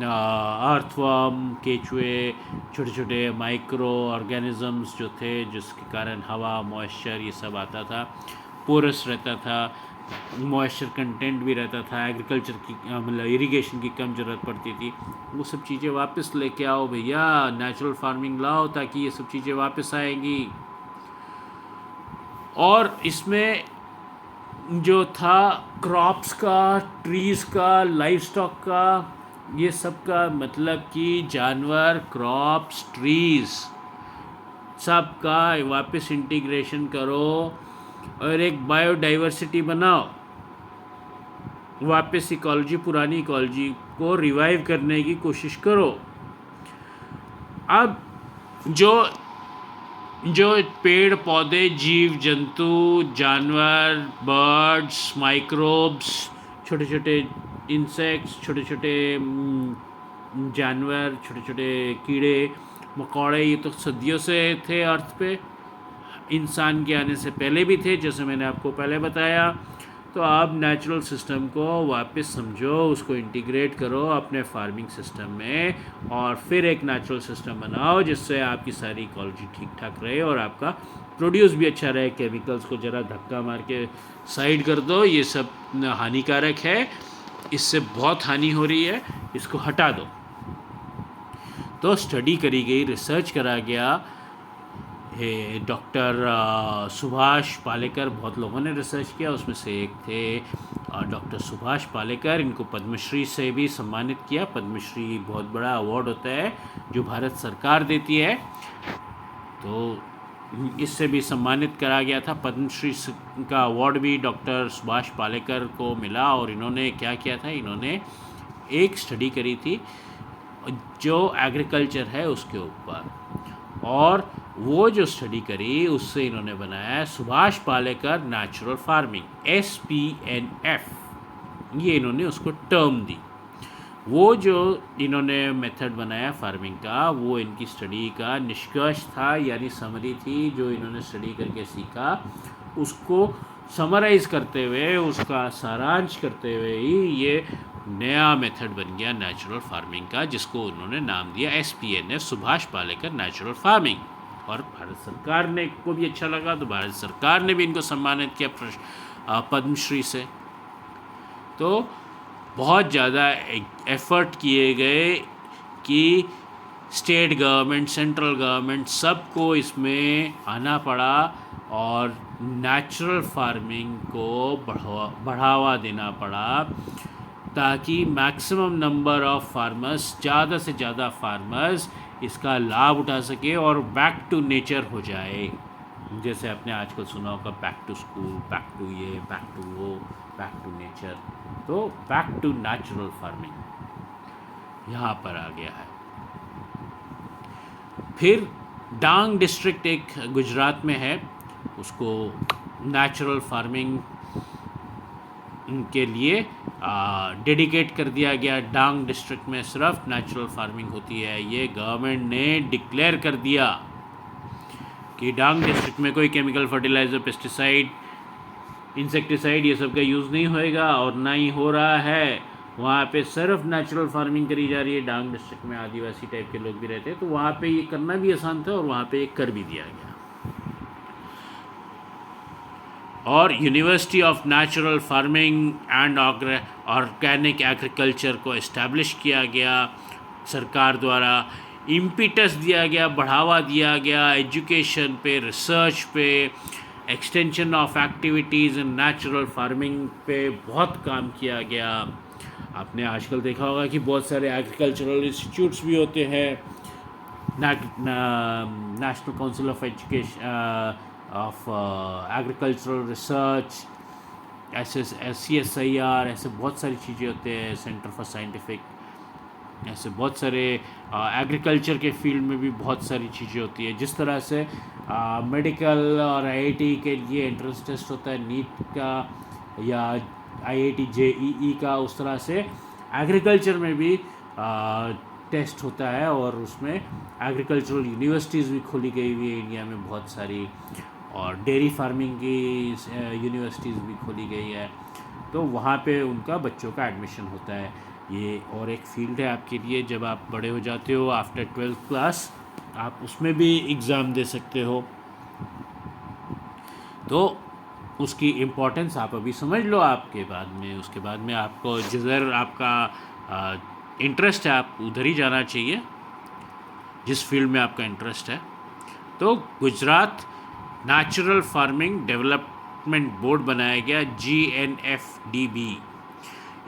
अर्थवर्म, केचुए, छोटे छोटे माइक्रो ऑर्गेनिजम्स जो थे, जिसके कारण हवा, मॉइस्चर ये सब आता था, पोरस रहता था, मॉइस्चर कंटेंट भी रहता था, एग्रीकल्चर की मतलब इरिगेशन की कम ज़रूरत पड़ती थी। वो सब चीज़ें वापस लेके आओ भैया, नेचुरल फार्मिंग लाओ, ताकि ये सब चीज़ें वापस आएंगी। और इसमें जो था क्रॉप्स का, ट्रीज़ का, लाइफ स्टॉक का, ये सब का मतलब कि जानवर, क्रॉप्स, ट्रीज़ सब का वापस इंटीग्रेशन करो और एक बायोडाइवर्सिटी बनाओ। वापस इकोलॉजी, पुरानी इकोलॉजी को रिवाइव करने की कोशिश करो। अब जो जो पेड़ पौधे, जीव जंतु, जानवर, बर्ड्स, माइक्रोब्स, छोटे छोटे इंसेक्ट्स, छोटे छोटे जानवर, छोटे छोटे कीड़े मकोड़े, ये तो सदियों से थे अर्थ पे, इंसान के आने से पहले भी थे, जैसे मैंने आपको पहले बताया। तो आप नेचुरल सिस्टम को वापस समझो, उसको इंटीग्रेट करो अपने फार्मिंग सिस्टम में, और फिर एक नेचुरल सिस्टम बनाओ जिससे आपकी सारी इकोलॉजी ठीक ठाक रहे और आपका प्रोड्यूस भी अच्छा रहे। केमिकल्स को ज़रा धक्का मार के साइड कर दो, ये सब हानिकारक है, इससे बहुत हानि हो रही है, इसको हटा दो। तो स्टडी करी गई, रिसर्च करा गया। डॉक्टर सुभाष पालेकर, बहुत लोगों ने रिसर्च किया, उसमें से एक थे डॉक्टर सुभाष पालेकर। इनको पद्मश्री से भी सम्मानित किया। पद्मश्री बहुत बड़ा अवार्ड होता है जो भारत सरकार देती है, तो इससे भी सम्मानित करा गया था। पद्मश्री का अवार्ड भी डॉक्टर सुभाष पालेकर को मिला। और इन्होंने क्या किया था, इन्होंने एक स्टडी करी थी जो एग्रीकल्चर है उसके ऊपर, और वो जो स्टडी करी उससे इन्होंने बनाया Subhash Palekar natural farming, SPNF, ये इन्होंने उसको टर्म दी। वो जो इन्होंने मेथड बनाया फार्मिंग का, वो इनकी स्टडी का निष्कर्ष था, यानी समरी थी, जो इन्होंने स्टडी करके सीखा उसको समराइज़ करते हुए, उसका सारांश करते हुए ही ये नया मेथड बन गया नेचुरल फार्मिंग का, जिसको उन्होंने नाम दिया SPNF, Subhash Palekar natural farming. और भारत सरकार ने को भी अच्छा लगा, तो भारत सरकार ने भी इनको सम्मानित किया पद्मश्री से। तो बहुत ज़्यादा एफर्ट किए गए कि स्टेट गवर्नमेंट, सेंट्रल गवर्नमेंट, सबको इसमें आना पड़ा और नेचुरल फार्मिंग को बढ़ावा देना पड़ा, ताकि मैक्सिमम नंबर ऑफ फार्मर्स, ज़्यादा से ज़्यादा फार्मर्स इसका लाभ उठा सके और बैक टू नेचर हो जाए। जैसे आपने आजकल सुना होगा, back to school, back to ये, बैक टू वो, बैक टू नेचर। तो बैक टू नेचुरल फार्मिंग यहाँ पर आ गया है। फिर डांग डिस्ट्रिक्ट एक गुजरात में है, उसको नेचुरल फार्मिंग के लिए डेडिकेट कर दिया गया। डांग डिस्ट्रिक्ट में सिर्फ नेचुरल फार्मिंग होती है। ये गवर्नमेंट ने डिक्लेयर कर दिया कि डांग डिस्ट्रिक्ट में कोई केमिकल फर्टिलाइज़र, पेस्टिसाइड, इंसेक्टिसाइड ये सब का यूज़ नहीं होएगा, और ना ही हो रहा है। वहाँ पे सिर्फ नेचुरल फार्मिंग करी जा रही है। डांग डिस्ट्रिक्ट में आदिवासी टाइप के लोग भी रहते हैं, तो वहाँ पे ये करना भी आसान था और वहाँ पे ये कर भी दिया गया। और university of natural farming and organic agriculture को इस्टेब्लिश किया गया सरकार द्वारा। इम्पिटस दिया गया, बढ़ावा दिया गया एजुकेशन पे, रिसर्च पे, extension of activities in natural farming पे बहुत काम किया गया। आपने आजकल देखा होगा कि बहुत सारे एग्रीकल्चरल इंस्टीट्यूट्स भी होते हैं। National council of education of agricultural research, CSIR, ऐसे बहुत सारी चीज़ें होते हैं। सेंटर फॉर साइंटिफिक, ऐसे बहुत सारे एग्रीकल्चर के फील्ड में भी बहुत सारी चीज़ें होती है। जिस तरह से मेडिकल और IIT के लिए एंट्रेंस टेस्ट होता है नीट का या IIT JEE का, उस तरह से एग्रीकल्चर में भी टेस्ट होता है। और उसमें एग्रीकल्चरल यूनिवर्सिटीज़ भी खोली गई हुई है इंडिया में बहुत सारी, और डेयरी फार्मिंग की यूनिवर्सिटीज़ भी खोली गई है। तो वहाँ पे उनका बच्चों का एडमिशन होता है। ये और एक फील्ड है आपके लिए। जब आप बड़े हो जाते हो आफ्टर 12th क्लास, आप उसमें भी एग्ज़ाम दे सकते हो। तो उसकी इम्पोर्टेंस आप अभी समझ लो, आपके बाद में उसके बाद में आपको जिधर आपका इंटरेस्ट है आप उधर ही जाना चाहिए, जिस फील्ड में आपका इंटरेस्ट है। तो Gujarat natural farming development board बनाया गया, GNFDB।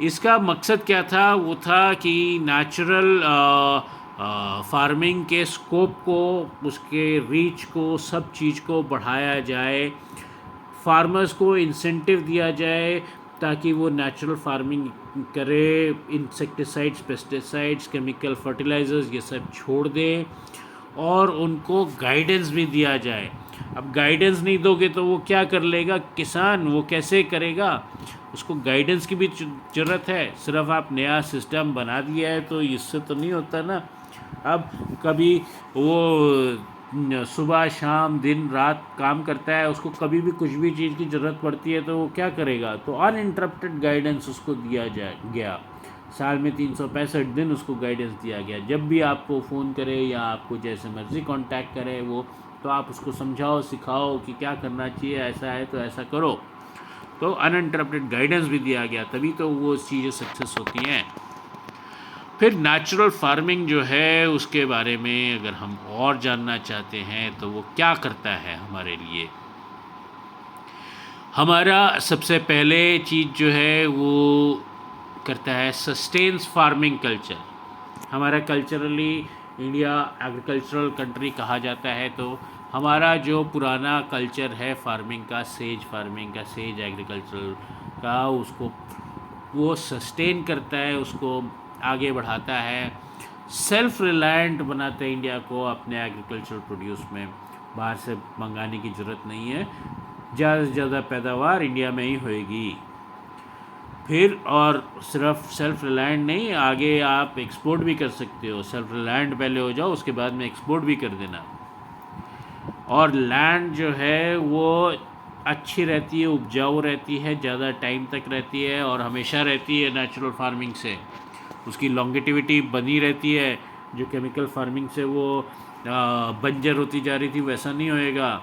इसका मकसद क्या था? वो था कि नेचुरल फार्मिंग के स्कोप को, उसके रीच को, सब चीज़ को बढ़ाया जाए, फार्मर्स को इंसेंटिव दिया जाए ताकि वो नेचुरल फार्मिंग करे, इंसेक्टिसाइड्स, पेस्टिसाइड्स, केमिकल फर्टिलाइजर्स ये सब छोड़ दें, और उनको गाइडेंस भी दिया जाए। अब गाइडेंस नहीं दोगे तो वो क्या कर लेगा किसान, वो कैसे करेगा? उसको गाइडेंस की भी ज़रूरत है। सिर्फ आप नया सिस्टम बना दिया है तो इससे तो नहीं होता ना। अब कभी वो सुबह शाम दिन रात काम करता है, उसको कभी भी कुछ भी चीज़ की ज़रूरत पड़ती है तो वो क्या करेगा? तो अनइंटरप्टेड गाइडेंस उसको दिया गया। साल में 365 दिन उसको गाइडेंस दिया गया। जब भी आपको फ़ोन करे या आपको जैसे मर्ज़ी कांटेक्ट करे वो, तो आप उसको समझाओ सिखाओ कि क्या करना चाहिए, ऐसा है तो ऐसा करो। तो अनइंटरप्टेड गाइडेंस भी दिया गया, तभी तो वो चीज़ें सक्सेस होती हैं। फिर नेचुरल फार्मिंग जो है उसके बारे में अगर हम और जानना चाहते हैं तो वो क्या करता है हमारे लिए। हमारा सबसे पहले चीज़ जो है वो करता है सस्टेन्स फार्मिंग कल्चर। हमारा कल्चरली इंडिया एग्रीकल्चरल कंट्री कहा जाता है, तो हमारा जो पुराना कल्चर है फार्मिंग का, सेज एग्रीकल्चरल का, उसको वो सस्टेन करता है, उसको आगे बढ़ाता है, सेल्फ रिलायंट बनाता है इंडिया को अपने एग्रीकल्चरल प्रोड्यूस में। बाहर से मंगाने की ज़रूरत नहीं है, ज़्यादा से ज़्यादा पैदावार इंडिया में ही होएगी। फिर और सिर्फ सेल्फ रिलायंट नहीं, आगे आप एक्सपोर्ट भी कर सकते हो। सेल्फ रिलायंट पहले हो जाओ, उसके बाद में एक्सपोर्ट भी कर देना। और लैंड जो है वो अच्छी रहती है, उपजाऊ रहती है, ज़्यादा टाइम तक रहती है और हमेशा रहती है। नेचुरल फार्मिंग से उसकी लॉन्गेटिविटी बनी रहती है। जो केमिकल फार्मिंग से वो बंजर होती जा रही थी, वैसा नहीं होएगा।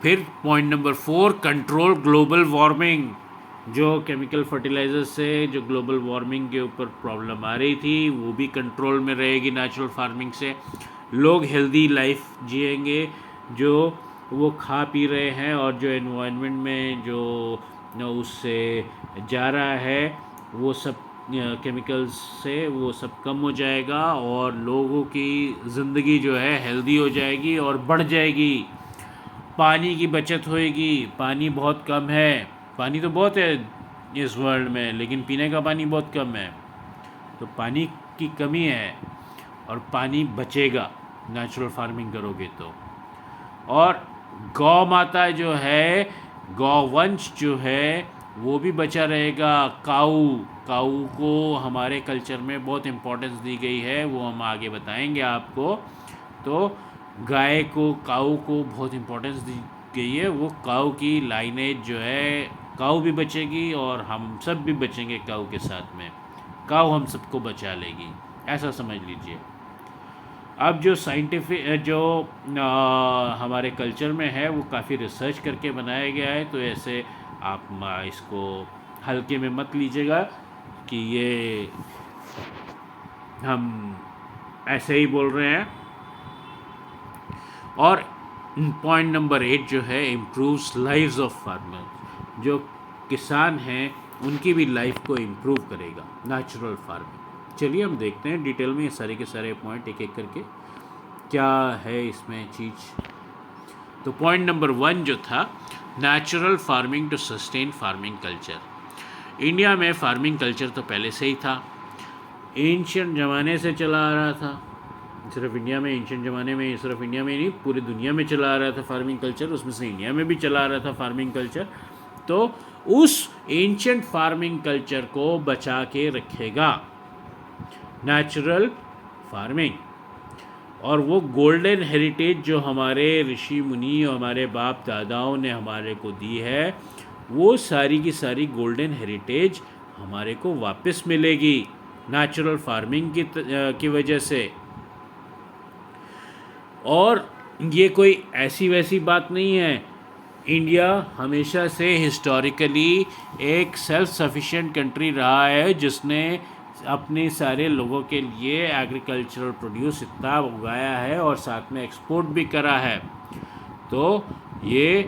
फिर point number 4, control global warming. जो केमिकल फर्टिलाइजर से जो ग्लोबल वार्मिंग के ऊपर प्रॉब्लम आ रही थी वो भी कंट्रोल में रहेगी नेचुरल फार्मिंग से। लोग हेल्दी लाइफ जिएंगे जो वो खा पी रहे हैं, और जो एनवायरनमेंट में जो उससे जा रहा है वो सब केमिकल्स से वो सब कम हो जाएगा, और लोगों की ज़िंदगी जो है हेल्दी हो जाएगी और बढ़ जाएगी। पानी की बचत होएगी। पानी बहुत कम है, पानी तो बहुत है इस वर्ल्ड में, लेकिन पीने का पानी बहुत कम है। तो पानी की कमी है और पानी बचेगा नेचुरल फार्मिंग करोगे तो। और गौ माता जो है, गौवंश जो है वो भी बचा रहेगा। काऊ काऊ को हमारे कल्चर में बहुत इम्पोर्टेंस दी गई है, वो हम आगे बताएंगे आपको। तो गाय को, काऊ को बहुत इम्पोर्टेंस दी गई है। वो काऊ की लाइनेज जो है, काऊ भी बचेगी और हम सब भी बचेंगे काऊ के साथ में। काऊ हम सबको बचा लेगी, ऐसा समझ लीजिए। अब जो साइंटिफिक जो हमारे कल्चर में है वो काफ़ी रिसर्च करके बनाया गया है, तो ऐसे आप इसको हल्के में मत लीजिएगा कि ये हम ऐसे ही बोल रहे हैं। और पॉइंट नंबर 8 जो है, इम्प्रूव्स लाइव्स ऑफ फार्मर। जो किसान हैं उनकी भी लाइफ को इम्प्रूव करेगा नेचुरल फार्मिंग। चलिए हम देखते हैं डिटेल में ये सारे के सारे पॉइंट एक एक करके क्या है इसमें चीज़। तो पॉइंट नंबर 1 जो था, natural farming to sustain farming culture. India में फार्मिंग कल्चर तो पहले से ही था, एंशियंट ज़माने से चला आ रहा था। सिर्फ इंडिया में, एंशियंट ज़माने में सिर्फ इंडिया में नहीं, पूरी दुनिया में चला आ रहा था फार्मिंग कल्चर, उसमें से इंडिया में भी चला आ रहा था फार्मिंग कल्चर। तो उस एंशियंट फार्मिंग कल्चर को बचा के रखेगा नेचुरल फार्मिंग। और वो गोल्डन हेरिटेज जो हमारे ऋषि मुनि और हमारे बाप दादाओं ने हमारे को दी है, वो सारी की सारी गोल्डन हेरिटेज हमारे को वापस मिलेगी नेचुरल फार्मिंग की वजह से। और ये कोई ऐसी वैसी बात नहीं है। इंडिया हमेशा से हिस्टोरिकली एक सेल्फ सफिशिएंट कंट्री रहा है, जिसने अपने सारे लोगों के लिए एग्रीकल्चरल प्रोड्यूस इतना उगाया है और साथ में एक्सपोर्ट भी करा है। तो ये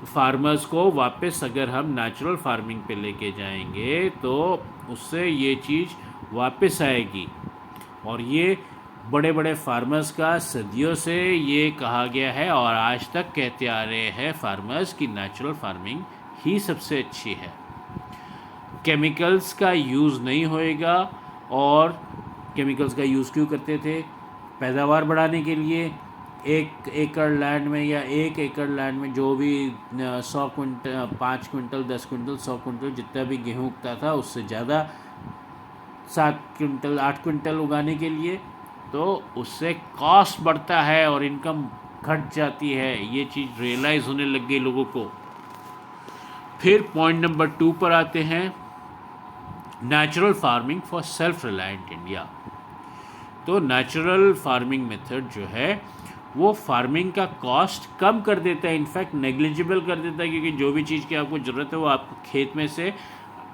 फार्मर्स को वापस अगर हम नेचुरल फार्मिंग पे लेके जाएंगे तो उससे ये चीज़ वापस आएगी। और ये बड़े बड़े फार्मर्स का सदियों से ये कहा गया है और आज तक कहते आ रहे हैं फार्मर्स कि नेचुरल फार्मिंग ही सबसे अच्छी है। केमिकल्स का यूज़ नहीं होएगा। और केमिकल्स का यूज़ क्यों करते थे? पैदावार बढ़ाने के लिए। 1 एकड़ लैंड में या 1 एकड़ लैंड में जो भी 100 क्विंटल, 5 क्विंटल, 10 क्विंटल, 100 क्विंटल जितना भी गेहूँ उगता था उससे ज़्यादा 7 क्विंटल, 8 क्विंटल उगाने के लिए, तो उससे कॉस्ट बढ़ता है और इनकम घट जाती है। ये चीज़ रियलाइज़ होने लग गई लोगों को। फिर पॉइंट नंबर 2 पर आते हैं, natural farming for self reliant India. तो नेचुरल फार्मिंग मेथड जो है वो फार्मिंग का कॉस्ट कम कर देता है, इनफैक्ट नेग्लिजिबल कर देता है, क्योंकि जो भी चीज़ की आपको ज़रूरत है वो आपको खेत में से,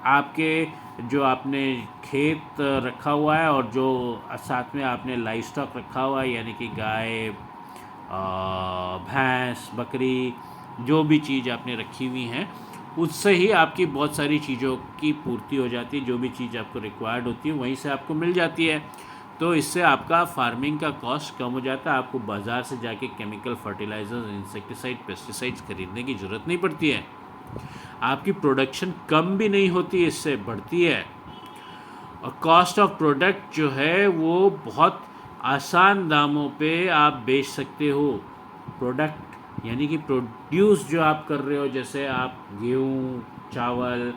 आपके जो आपने खेत रखा हुआ है और जो साथ में आपने लाइव स्टॉक रखा हुआ है, यानी कि गाय, भैंस, बकरी, जो भी चीज़ आपने रखी हुई हैं, उससे ही आपकी बहुत सारी चीज़ों की पूर्ति हो जाती है। जो भी चीज़ आपको रिक्वायर्ड होती है वहीं से आपको मिल जाती है। तो इससे आपका फार्मिंग का कॉस्ट कम हो जाता है। आपको बाज़ार से जाके केमिकल फर्टिलाइजर्स, इंसेक्टिसाइड, पेस्टिसाइड्स खरीदने की ज़रूरत नहीं पड़ती है। आपकी प्रोडक्शन कम भी नहीं होती, इससे बढ़ती है। और कॉस्ट ऑफ प्रोडक्ट जो है वो बहुत आसान दामों पे आप बेच सकते हो। प्रोडक्ट यानी कि प्रोड्यूस जो आप कर रहे हो, जैसे आप गेहूँ, चावल,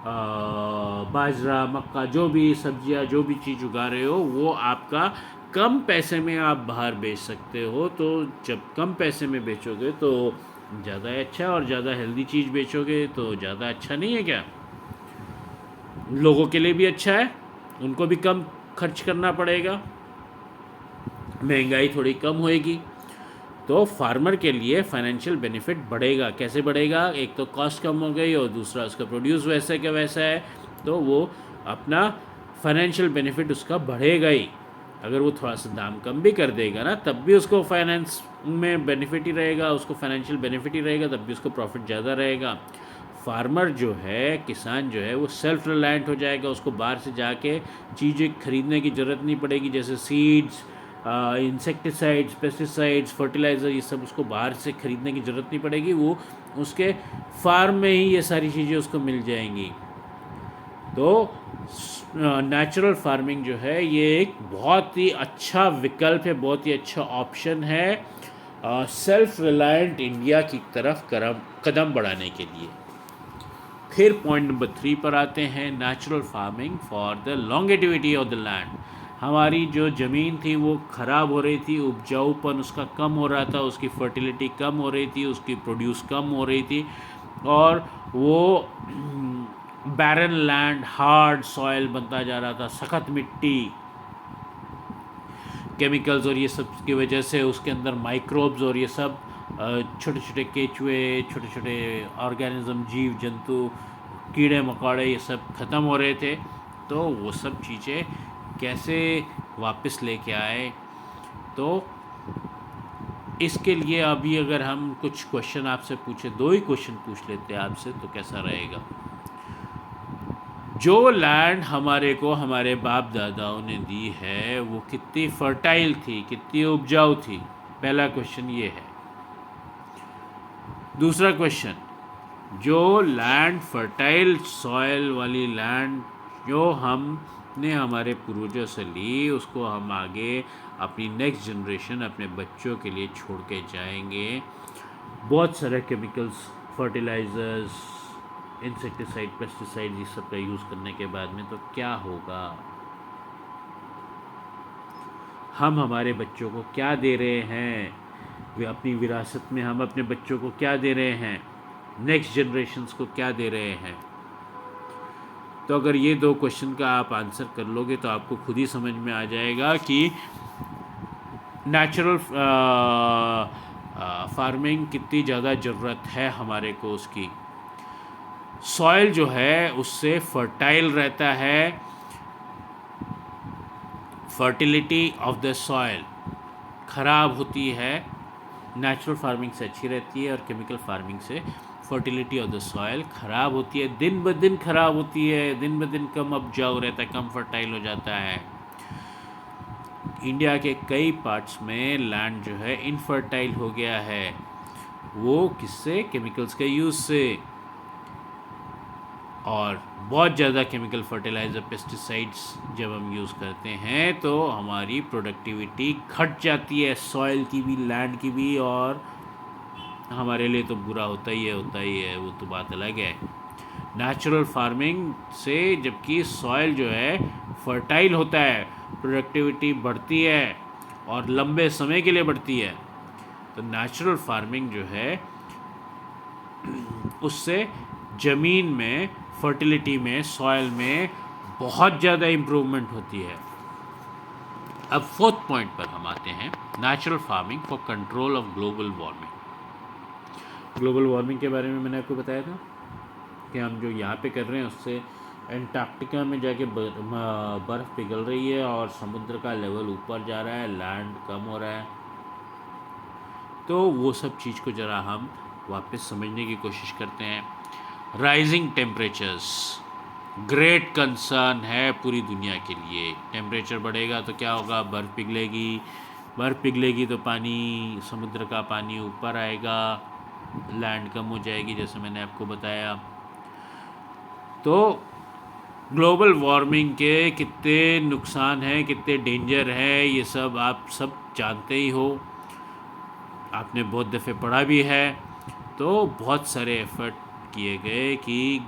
बाजरा, मक्का, जो भी सब्जियां, जो भी चीज़ उगा रहे हो, वो आपका कम पैसे में आप बाहर बेच सकते हो। तो जब कम पैसे में बेचोगे तो ज़्यादा अच्छा, और ज़्यादा हेल्दी चीज़ बेचोगे तो ज़्यादा अच्छा नहीं है क्या? लोगों के लिए भी अच्छा है, उनको भी कम खर्च करना पड़ेगा, महंगाई थोड़ी कम होएगी, तो फार्मर के लिए फाइनेंशियल बेनिफिट बढ़ेगा। कैसे बढ़ेगा? एक तो कॉस्ट कम हो गई और दूसरा उसका प्रोड्यूस वैसे का वैसा है, तो वो अपना फाइनेंशियल बेनिफिट उसका बढ़ेगा ही। अगर वो थोड़ा सा दाम कम भी कर देगा ना, तब भी उसको फाइनेंस में बेनिफिट ही रहेगा, उसको फाइनेंशियल बेनिफिट ही रहेगा, तब भी उसको प्रॉफिट ज़्यादा रहेगा। फार्मर जो है, किसान जो है, वो सेल्फ रिलायंट हो जाएगा। उसको बाहर से जाके चीज़ें खरीदने की ज़रूरत नहीं पड़ेगी, जैसे सीड्स, इंसेक्टिसाइड्स, पेस्टिसाइड्स, फर्टिलाइज़र, ये सब उसको बाहर से ख़रीदने की ज़रूरत नहीं पड़ेगी। वो उसके फार्म में ही ये सारी चीज़ें उसको मिल जाएंगी। तो नेचुरल फार्मिंग जो है ये एक बहुत ही अच्छा विकल्प है, बहुत ही अच्छा ऑप्शन है सेल्फ रिलायंट इंडिया की तरफ कदम बढ़ाने के लिए। फिर पॉइंट नंबर 3 पर आते हैं, natural farming for the longevity of the land. हमारी जो ज़मीन थी वो ख़राब हो रही थी, उपजाऊपन उसका कम हो रहा था, उसकी फर्टिलिटी कम हो रही थी, उसकी प्रोड्यूस कम हो रही थी, और वो बैरन लैंड, हार्ड सॉइल बनता जा रहा था, सख्त मिट्टी। केमिकल्स और ये सब की वजह से उसके अंदर माइक्रोब्स और ये सब छोटे छोटे केचुए, छोटे छोटे ऑर्गेनिज्म, जीव जंतु, कीड़े मकोड़े, ये सब ख़त्म हो रहे थे। तो वो सब चीज़ें कैसे वापस लेके आए? तो इसके लिए अभी अगर हम कुछ क्वेश्चन आपसे पूछे, 2 ही क्वेश्चन पूछ लेते हैं आपसे, तो कैसा रहेगा? जो लैंड हमारे को हमारे बाप दादाओं ने दी है वो कितनी फर्टाइल थी, कितनी उपजाऊ थी? पहला क्वेश्चन ये है। दूसरा क्वेश्चन, जो लैंड, फर्टाइल सॉइल वाली लैंड जो हमने हमारे पूर्वजों से ली, उसको हम आगे अपनी नेक्स्ट जनरेशन, अपने बच्चों के लिए छोड़ के जाएंगे। बहुत सारे केमिकल्स, फर्टिलाइज़र्स, इंसेक्टिसाइड, पेस्टिसाइड, ये सब का यूज़ करने के बाद में तो क्या होगा? हम हमारे बच्चों को क्या दे रहे हैं? वे अपनी विरासत में हम अपने बच्चों को क्या दे रहे हैं? नेक्स्ट जनरेशन्स को क्या दे रहे हैं? तो अगर ये 2 क्वेश्चन का आप आंसर कर लोगे तो आपको खुद ही समझ में आ जाएगा कि नेचुरल फार्मिंग कितनी ज़्यादा ज़रूरत है हमारे को उसकी। सॉइल जो है उससे फर्टाइल रहता है, फर्टिलिटी ऑफ द सॉइल ख़राब होती है, नेचुरल फार्मिंग से अच्छी रहती है और केमिकल फार्मिंग से फर्टिलिटी ऑफ द सॉइल ख़राब होती है, दिन ब दिन ख़राब होती है, दिन ब दिन कम उपजाऊ रहता है, कम फर्टाइल हो जाता है। इंडिया के कई पार्ट्स में लैंड जो है इनफर्टाइल हो गया है, वो किससे? केमिकल्स के यूज़ से। और बहुत ज़्यादा केमिकल फर्टिलाइज़र, पेस्टिसाइड्स जब हम यूज़ करते हैं तो हमारी प्रोडक्टिविटी घट जाती है, सॉइल की भी, लैंड की भी, और हमारे लिए तो बुरा होता ही है, वो तो बात अलग है। नेचुरल फार्मिंग से जबकि सॉइल जो है फर्टाइल होता है, प्रोडक्टिविटी बढ़ती है और लंबे समय के लिए बढ़ती है, तो नेचुरल फार्मिंग जो है उससे ज़मीन में, फर्टिलिटी में, सॉइल में बहुत ज़्यादा इम्प्रूवमेंट होती है। अब फोर्थ पॉइंट पर हम आते हैं, natural farming for control of global warming. Global warming के बारे में मैंने आपको बताया था कि हम जो यहाँ पे कर रहे हैं उससे एंटार्क्टिका में जाके बर्फ़ पिघल रही है और समुद्र का लेवल ऊपर जा रहा है, लैंड कम हो रहा है। तो वो सब चीज़ को ज़रा हम वापस समझने की कोशिश करते हैं। राइजिंग टेम्परेचर्स ग्रेट कंसर्न है पूरी दुनिया के लिए। टेम्परेचर बढ़ेगा तो क्या होगा? बर्फ़ पिघलेगी तो पानी, समुद्र का पानी ऊपर आएगा, लैंड कम हो जाएगी, जैसे मैंने आपको बताया। तो ग्लोबल वार्मिंग के कितने नुकसान हैं, कितने डेंजर है, ये सब आप सब जानते ही हो, आपने बहुत दफ़े पढ़ा भी है। तो बहुत सारे एफर्ट किए गए कि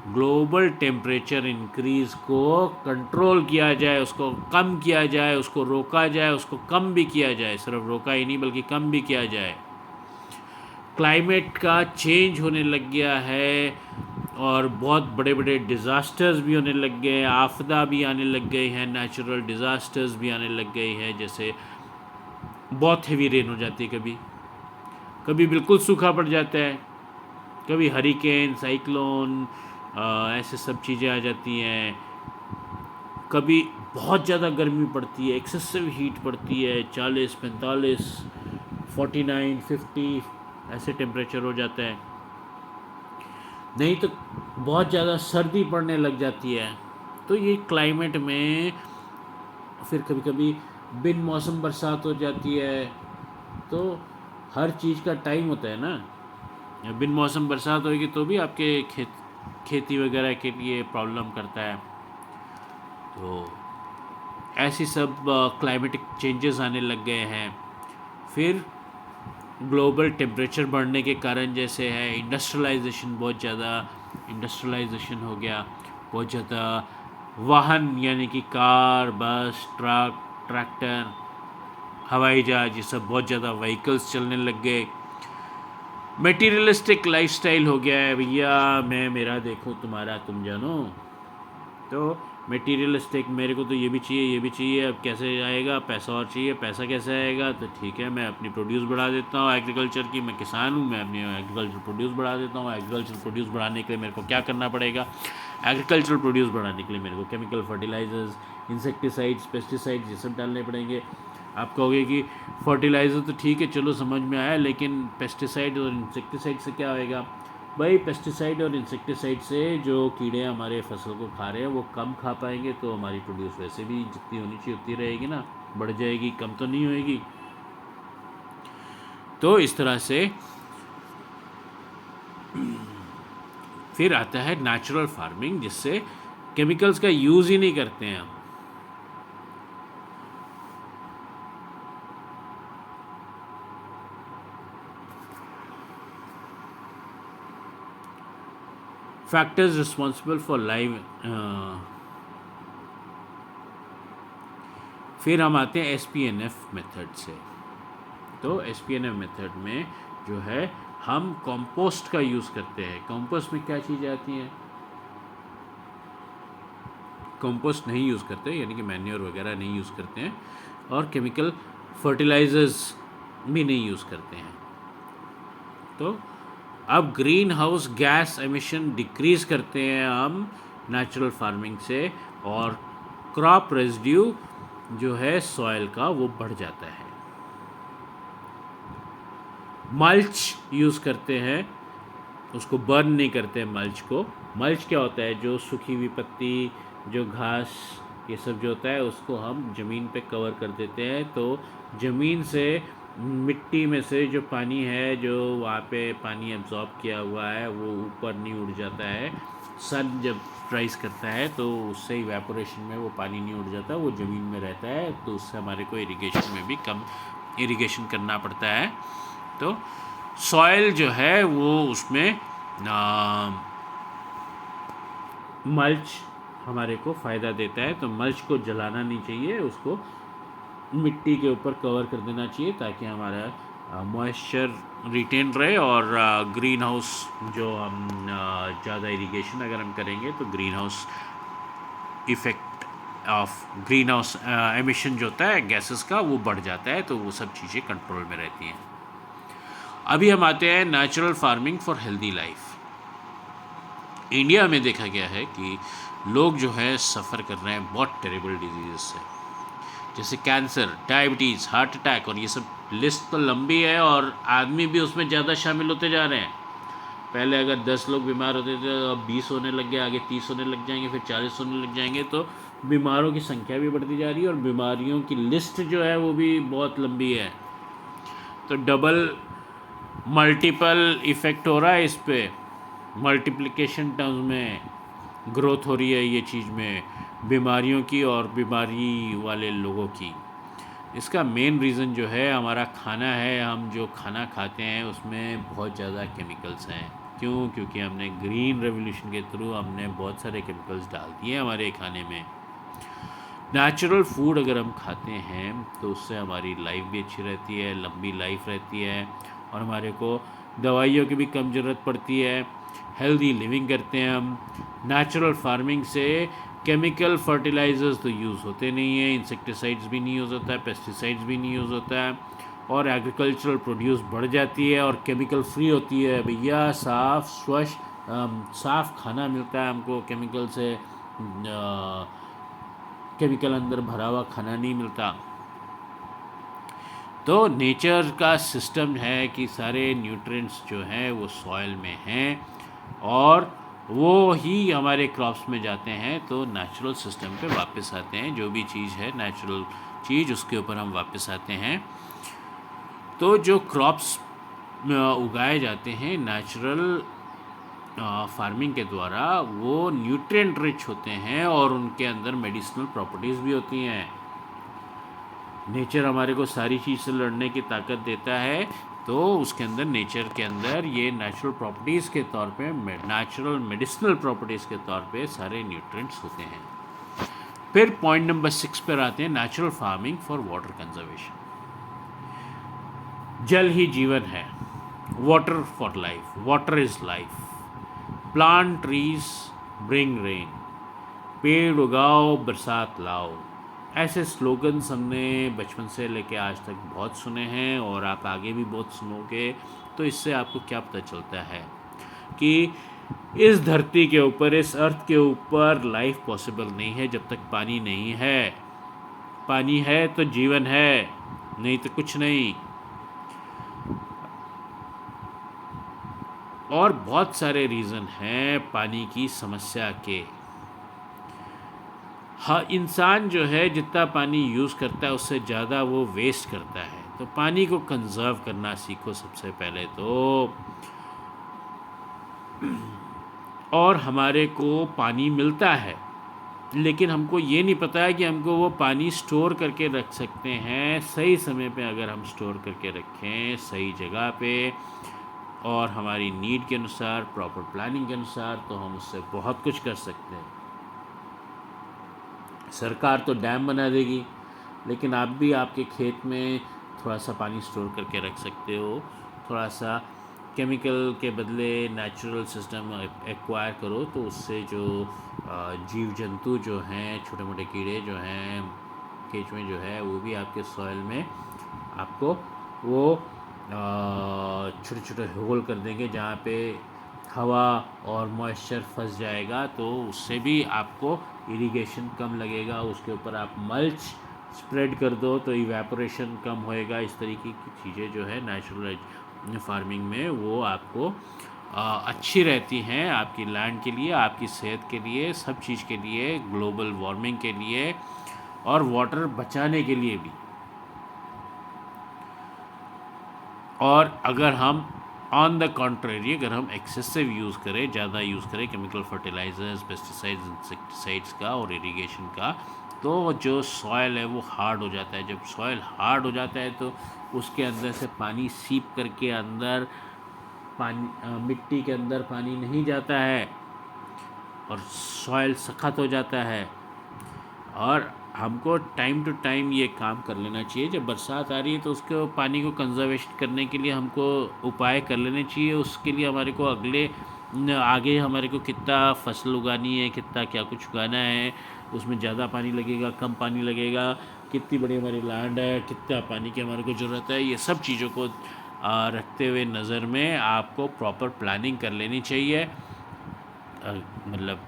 ग्लोबल टेम्परेचर इंक्रीज़ को कंट्रोल किया जाए, उसको कम किया जाए, उसको रोका जाए, उसको कम भी किया जाए, सिर्फ रोका ही नहीं बल्कि कम भी किया जाए। क्लाइमेट का चेंज होने लग गया है और बहुत बड़े बड़े डिज़ास्टर्स भी होने लग गए हैं, आपदा भी आने लग गई हैं, नेचुरल डिज़ास्टर्स भी आने लग गई हैं, जैसे बहुत हेवी रेन हो जाती है, कभी कभी बिल्कुल सूखा पड़ जाता है, कभी हरिकेन, साइक्लोन, ऐसे सब चीज़ें आ जाती हैं, कभी बहुत ज़्यादा गर्मी पड़ती है, एक्सेसिव हीट पड़ती है, 40, 45, 49, 50 ऐसे टेम्परेचर हो जाता है। नहीं तो बहुत ज़्यादा सर्दी पड़ने लग जाती है। तो ये क्लाइमेट में फिर कभी कभी बिन मौसम बरसात हो जाती है। तो हर चीज़ का टाइम होता है ना। बिन मौसम बरसात होगी तो भी आपके खेती वगैरह के लिए प्रॉब्लम करता है। तो ऐसी सब क्लाइमेटिक चेंजेस आने लग गए हैं। फिर ग्लोबल टेम्परेचर बढ़ने के कारण जैसे है इंडस्ट्रियलाइजेशन, बहुत ज़्यादा इंडस्ट्रियलाइजेशन हो गया, बहुत ज़्यादा वाहन यानी कि कार, बस, ट्रक, ट्रैक्टर, हवाई जहाज, ये सब बहुत ज़्यादा व्हीकल्स चलने लग गए। मटेरियलिस्टिक लाइफस्टाइल हो गया है भैया, मैं मेरा देखूं तुम्हारा तुम जानो। तो मटेरियलिस्टिक, मेरे को तो ये भी चाहिए, ये भी चाहिए, अब कैसे आएगा? पैसा और चाहिए, पैसा कैसे आएगा? तो ठीक है, मैं अपनी प्रोड्यूस बढ़ा देता हूँ एग्रीकल्चर की, मैं किसान हूँ, मैं अपनी एग्रीकल्चर प्रोड्यूस बढ़ा देता हूँ। एग्रीकल्चर प्रोड्यूस बढ़ाने के लिए मेरे को क्या करना पड़ेगा? एग्रीकल्चर प्रोड्यूस बढ़ाने के लिए मेरे को केमिकल फर्टिलाइजर्स, इंसेक्टिसाइड्स, पेस्टिसाइड्स, ये सब डालने पड़ेंगे। आप कहोगे कि फर्टिलाइज़र तो ठीक है, चलो समझ में आया, लेकिन पेस्टिसाइड और इंसेक्टिसाइड से क्या होएगा? भाई पेस्टिसाइड और इंसेक्टिसाइड से जो कीड़े हमारे फसल को खा रहे हैं वो कम खा पाएंगे, तो हमारी प्रोड्यूस वैसे भी जितनी होनी चाहिए उतनी रहेगी ना, बढ़ जाएगी, कम तो नहीं होएगी। तो इस तरह से फिर आता है नेचुरल फार्मिंग, जिससे केमिकल्स का यूज़ ही नहीं करते हैं हम। Factors responsible for live. फिर हम आते हैं SPNF मेथड से। तो SPNF मेथड में जो है हम कंपोस्ट का यूज़ करते हैं। कंपोस्ट में क्या चीज़ें आती हैं? कंपोस्ट नहीं यूज़ करते, यानी कि मैन्योर वगैरह नहीं यूज़ करते हैं, और केमिकल फर्टिलाइजर्स भी नहीं यूज़ करते हैं। तो अब green house gas emission decrease करते हैं हम नेचुरल फार्मिंग से, और क्रॉप रेजिड्यू जो है सॉइल का वो बढ़ जाता है। मल्च यूज़ करते हैं, उसको बर्न नहीं करते हैं मल्च को। मल्च क्या होता है? जो सूखी हुई पत्ती, जो घास, ये सब जो होता है उसको हम ज़मीन पे कवर कर देते हैं, तो ज़मीन से मिट्टी में से जो पानी है, जो वहाँ पे पानी एब्जॉर्ब किया हुआ है, वो ऊपर नहीं उड़ जाता है। सन जब राइज करता है तो उससे इवेपोरेशन में वो पानी नहीं उड़ जाता, वो ज़मीन में रहता है, तो उससे हमारे को इरिगेशन में भी कम इरिगेशन करना पड़ता है। तो सॉइल जो है वो उसमें मल्च हमारे को फ़ायदा देता है। तो मल्च को जलाना नहीं चाहिए, उसको मिट्टी के ऊपर कवर कर देना चाहिए, ताकि हमारा मॉइस्चर रिटेन रहे, और ग्रीन हाउस जो हम ज़्यादा इरिगेशन अगर हम करेंगे तो green house effect of green house emission जो होता है गैसेस का, वो बढ़ जाता है, तो वो सब चीज़ें कंट्रोल में रहती हैं। अभी हम आते हैं natural farming for healthy life. India में देखा गया है कि लोग जो है सफ़र कर रहे हैं बहुत टेरिबल डिजीज़ से, जैसे कैंसर, डायबिटीज़, हार्ट अटैक, और ये सब लिस्ट तो लंबी है, और आदमी भी उसमें ज़्यादा शामिल होते जा रहे हैं। पहले अगर 10 लोग बीमार होते थे, अब 20 होने लग गए, आगे 30 होने लग जाएंगे, फिर 40 होने लग जाएंगे। तो बीमारों की संख्या भी बढ़ती जा रही है, और बीमारियों की लिस्ट जो है वो भी बहुत लंबी है। तो डबल मल्टीपल इफ़ेक्ट हो रहा है इस पर, मल्टीप्लिकेशन टर्म्स में ग्रोथ हो रही है ये चीज़ में, बीमारियों की और बीमारी वाले लोगों की। इसका मेन रीज़न जो है हमारा खाना है। हम जो खाना खाते हैं उसमें बहुत ज़्यादा केमिकल्स हैं। क्यों? क्योंकि हमने ग्रीन रेवोल्यूशन के थ्रू हमने बहुत सारे केमिकल्स डाल दिए हमारे खाने में। नेचुरल फूड अगर हम खाते हैं तो उससे हमारी लाइफ भी अच्छी रहती है, लंबी लाइफ रहती है, और हमारे को दवाइयों की भी कम ज़रूरत पड़ती है। हेल्दी लिविंग करते हैं हम। नेचुरल फार्मिंग से केमिकल फर्टिलाइजर्स तो यूज़ होते नहीं हैं, इंसेक्टिसाइड्स भी नहीं यूज़ होता है, पेस्टिसाइड्स भी नहीं यूज़ होता है, और एग्रीकल्चरल प्रोड्यूस बढ़ जाती है और केमिकल फ्री होती है। भैया साफ़ स्वच्छ साफ़ खाना मिलता है हमको, केमिकल से केमिकल अंदर भरा हुआ खाना नहीं मिलता। तो नेचर का सिस्टम है कि सारे न्यूट्रिएंट्स जो हैं वो सॉइल में हैं, और वो ही हमारे क्रॉप्स में जाते हैं, तो नेचुरल सिस्टम पे वापस आते हैं। जो भी चीज़ है नेचुरल चीज़, उसके ऊपर हम वापस आते हैं। तो जो क्रॉप्स उगाए जाते हैं नेचुरल फार्मिंग के द्वारा, वो न्यूट्रिएंट रिच होते हैं, और उनके अंदर मेडिसिनल प्रॉपर्टीज़ भी होती हैं। नेचर हमारे को सारी चीज़ से लड़ने की ताकत देता है, तो उसके अंदर नेचर के अंदर ये नेचुरल प्रॉपर्टीज़ के तौर पे, नेचुरल मेडिसिनल प्रॉपर्टीज़ के तौर पे सारे न्यूट्रिएंट्स होते हैं। फिर पॉइंट नंबर 6 पर आते हैं, natural farming for water conservation. जल ही जीवन है, water for life, water is life. Plant trees bring rain, पेड़ उगाओ बरसात लाओ। ऐसे स्लोगन्स हमने बचपन से लेके आज तक बहुत सुने हैं, और आप आगे भी बहुत सुनोगे। तो इससे आपको क्या पता चलता है कि इस धरती के ऊपर, इस अर्थ के ऊपर लाइफ पॉसिबल नहीं है जब तक पानी नहीं है। पानी है तो जीवन है, नहीं तो कुछ नहीं। और बहुत सारे रीज़न हैं पानी की समस्या के। हाँ, इंसान जो है जितना पानी यूज़ करता है उससे ज़्यादा वो वेस्ट करता है। तो पानी को कंज़र्व करना सीखो सबसे पहले तो। और हमारे को पानी मिलता है, लेकिन हमको ये नहीं पता है कि हमको वो पानी स्टोर करके रख सकते हैं। सही समय पे अगर हम स्टोर करके रखें, सही जगह पे, और हमारी नीड के अनुसार, प्रॉपर प्लानिंग के अनुसार, तो हम उससे बहुत कुछ कर सकते हैं। सरकार तो डैम बना देगी, लेकिन आप भी आपके खेत में थोड़ा सा पानी स्टोर करके रख सकते हो। थोड़ा सा केमिकल के बदले नेचुरल सिस्टम एक्वायर करो, तो उससे जो जीव जंतु जो हैं, छोटे मोटे कीड़े जो हैं, केंचुए जो है, वो भी आपके सॉइल में आपको वो छोटे छोटे होल कर देंगे जहाँ पे हवा और मॉइस्चर फंस जाएगा, तो उससे भी आपको इरिगेशन कम लगेगा। उसके ऊपर आप मल्च स्प्रेड कर दो तो इवेपोरेशन कम होएगा। इस तरीके की चीज़ें जो है नेचुरल फार्मिंग में वो आपको अच्छी रहती हैं आपकी लैंड के लिए, आपकी सेहत के लिए, सब चीज़ के लिए, ग्लोबल वार्मिंग के लिए और वाटर बचाने के लिए भी। और अगर हम ऑन द कॉन्ट्रेरी अगर हम एक्सेसिव यूज़ करें, ज़्यादा यूज़ करें केमिकल फर्टिलाइजर्स, पेस्टिसाइड्स, इंसेक्टिसाइड्स का और इरिगेशन का, तो जो सॉयल है वो हार्ड हो जाता है। जब सॉयल हार्ड हो जाता है तो उसके अंदर से पानी सीप करके अंदर मिट्टी के अंदर पानी नहीं जाता है और सॉयल सख्त हो जाता है। और हमको टाइम टू टाइम ये काम कर लेना चाहिए। जब बरसात आ रही है तो उसको पानी को कंजर्वेशन करने के लिए हमको उपाय कर लेने चाहिए। उसके लिए हमारे को आगे हमारे को कितना फसल उगानी है, कितना क्या कुछ उगाना है, उसमें ज़्यादा पानी लगेगा, कम पानी लगेगा, कितनी बड़ी हमारी लैंड है, कितना पानी की हमारे को ज़रूरत है, ये सब चीज़ों को रखते हुए नज़र में आपको प्रॉपर प्लानिंग कर लेनी चाहिए। मतलब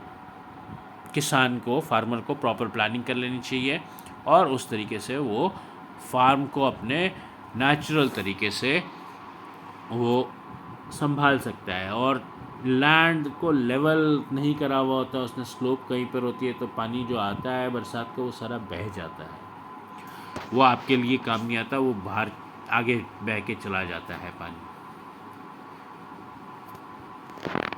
किसान को, फार्मर को प्रॉपर प्लानिंग कर लेनी चाहिए और उस तरीके से वो फार्म को अपने नेचुरल तरीके से वो संभाल सकता है। और लैंड को लेवल नहीं करा हुआ होता, उसने स्लोप कहीं पर होती है, तो पानी जो आता है बरसात का वो सारा बह जाता है, वो आपके लिए काम नहीं आता, वो बाहर आगे बह के चला जाता है पानी।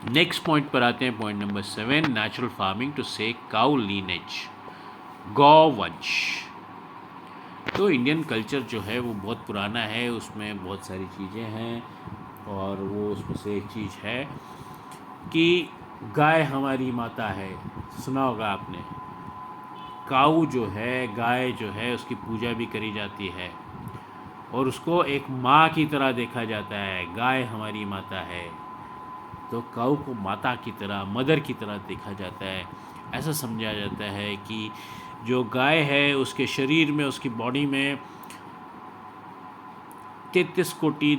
नेक्स्ट पॉइंट पर आते हैं, point number 7, natural farming to से काउ लीनेज, गौवंश। तो इंडियन कल्चर जो है वो बहुत पुराना है, उसमें बहुत सारी चीज़ें हैं और वो उसमें से एक चीज़ है कि गाय हमारी माता है। सुना होगा आपने, काऊ जो है, गाय जो है, उसकी पूजा भी करी जाती है और उसको एक माँ की तरह देखा जाता है। गाय हमारी माता है, तो काऊ को माता की तरह, मदर की तरह देखा जाता है। ऐसा समझा जाता है कि जो गाय है उसके शरीर में, उसकी बॉडी में 33 कोटि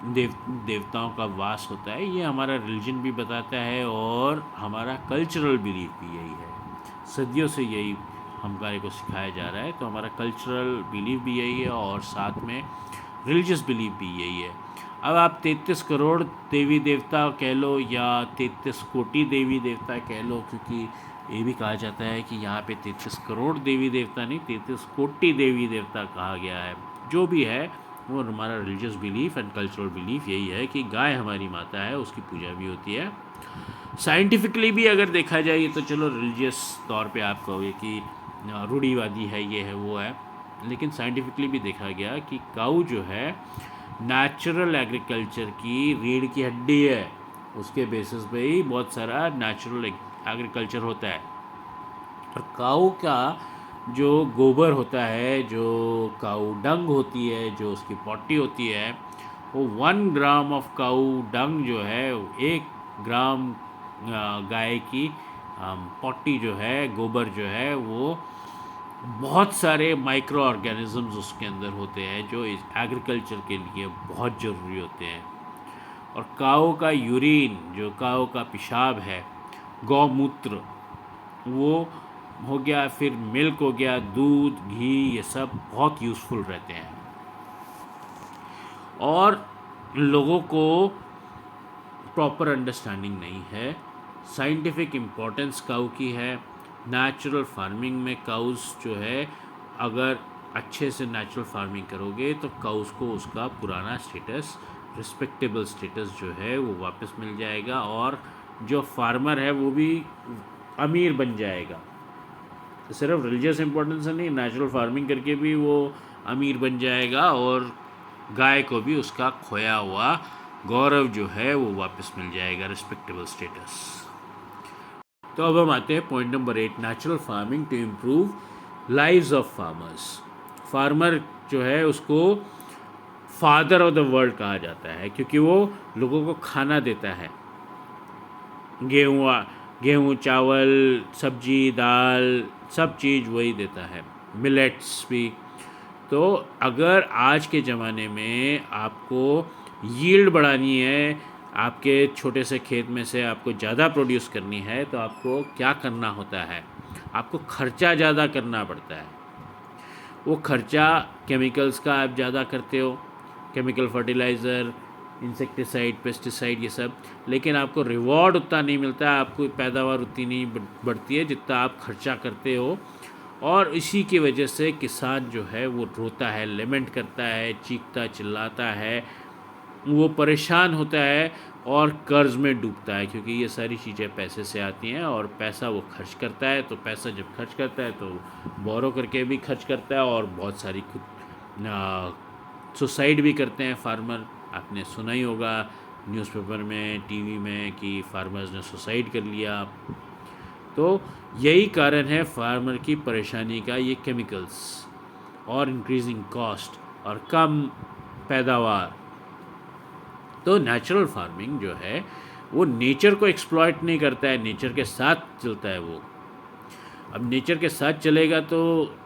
देवताओं का वास होता है। ये हमारा रिलीजन भी बताता है और हमारा कल्चरल बिलीफ भी यही है। सदियों से यही हमारे को सिखाया जा रहा है, तो हमारा कल्चरल बिलीफ भी यही है और साथ में रिलीजियस बिलीफ भी यही है। अब आप 33 करोड़ देवी देवता कह लो या 33 कोटि देवी देवता कह लो, क्योंकि ये भी कहा जाता है कि यहाँ पे 33 करोड़ देवी देवता नहीं, 33 कोटि देवी देवता कहा गया है। जो भी है वो हमारा religious belief and cultural belief यही है कि गाय हमारी माता है, उसकी पूजा भी होती है। साइंटिफिकली भी अगर देखा जाए, ये तो चलो रिलीजियस तौर पे आप कहोगे कि रूढ़िवादी है, ये है वो है, लेकिन साइंटिफिकली भी देखा गया कि काऊ जो है नेचुरल एग्रीकल्चर की रीढ़ की हड्डी है। उसके बेसिस पे ही बहुत सारा नेचुरल एग्रीकल्चर होता है। और काऊ का जो गोबर होता है, जो काऊ डंग होती है, जो उसकी पॉटी होती है, वो 1 ग्राम ऑफ काऊ डंग जो है, 1 ग्राम गाय की पॉटी जो है, गोबर जो है, वो बहुत सारे माइक्रो ऑर्गेनिजम्स उसके अंदर होते हैं जो एग्रीकल्चर के लिए बहुत ज़रूरी होते हैं। और काऊ का यूरिन, जो काऊ का पेशाब है, गौमूत्र, वो हो गया, फिर मिल्क हो गया, दूध, घी, ये सब बहुत यूज़फुल रहते हैं। और लोगों को प्रॉपर अंडरस्टैंडिंग नहीं है। साइंटिफिक इम्पोर्टेंस काऊ की है। नेचुरल फार्मिंग में काउस जो है, अगर अच्छे से नेचुरल फार्मिंग करोगे तो काउस को उसका पुराना स्टेटस, रिस्पेक्टेबल स्टेटस जो है वो वापस मिल जाएगा और जो फार्मर है वो भी अमीर बन जाएगा। सिर्फ रिलीजियस इम्पोर्टेंस नहीं, नेचुरल फार्मिंग करके भी वो अमीर बन जाएगा और गाय को भी उसका खोया हुआ गौरव जो है वो वापस मिल जाएगा, रिस्पेक्टेबल स्टेटस। तो अब हम आते हैं point number 8, natural farming to improve lives of farmers. Farmer जो है उसको फादर ऑफ द वर्ल्ड कहा जाता है, क्योंकि वो लोगों को खाना देता है। गेहूँ, चावल, सब्जी, दाल, सब चीज़ वही देता है, मिलेट्स भी। तो अगर आज के ज़माने में आपको यील्ड बढ़ानी है, आपके छोटे से खेत में से आपको ज़्यादा प्रोड्यूस करनी है, तो आपको क्या करना होता है? आपको खर्चा ज़्यादा करना पड़ता है। वो खर्चा केमिकल्स का आप ज़्यादा करते हो, केमिकल फर्टिलाइज़र, इंसेक्टिसाइड, पेस्टिसाइड, ये सब, लेकिन आपको रिवॉर्ड उतना नहीं मिलता है, आपको पैदावार उतनी नहीं बढ़ती है जितना आप खर्चा करते हो। और इसी की वजह से किसान जो है वो रोता है, लेमेंट करता है, चीखता चिल्लाता है, वो परेशान होता है और कर्ज़ में डूबता है, क्योंकि ये सारी चीज़ें पैसे से आती हैं और पैसा वो खर्च करता है। तो पैसा जब खर्च करता है तो बोरो करके भी खर्च करता है, और बहुत सारी खुद सुसाइड भी करते हैं फार्मर। आपने सुना ही होगा न्यूज़पेपर में, टीवी में, कि फार्मर्स ने सुसाइड कर लिया। तो यही कारण है फार्मर की परेशानी का, ये केमिकल्स और इंक्रीजिंग कॉस्ट और कम पैदावार। तो नेचुरल फार्मिंग जो है वो नेचर को एक्सप्लॉइट नहीं करता है, नेचर के साथ चलता है वो। अब नेचर के साथ चलेगा तो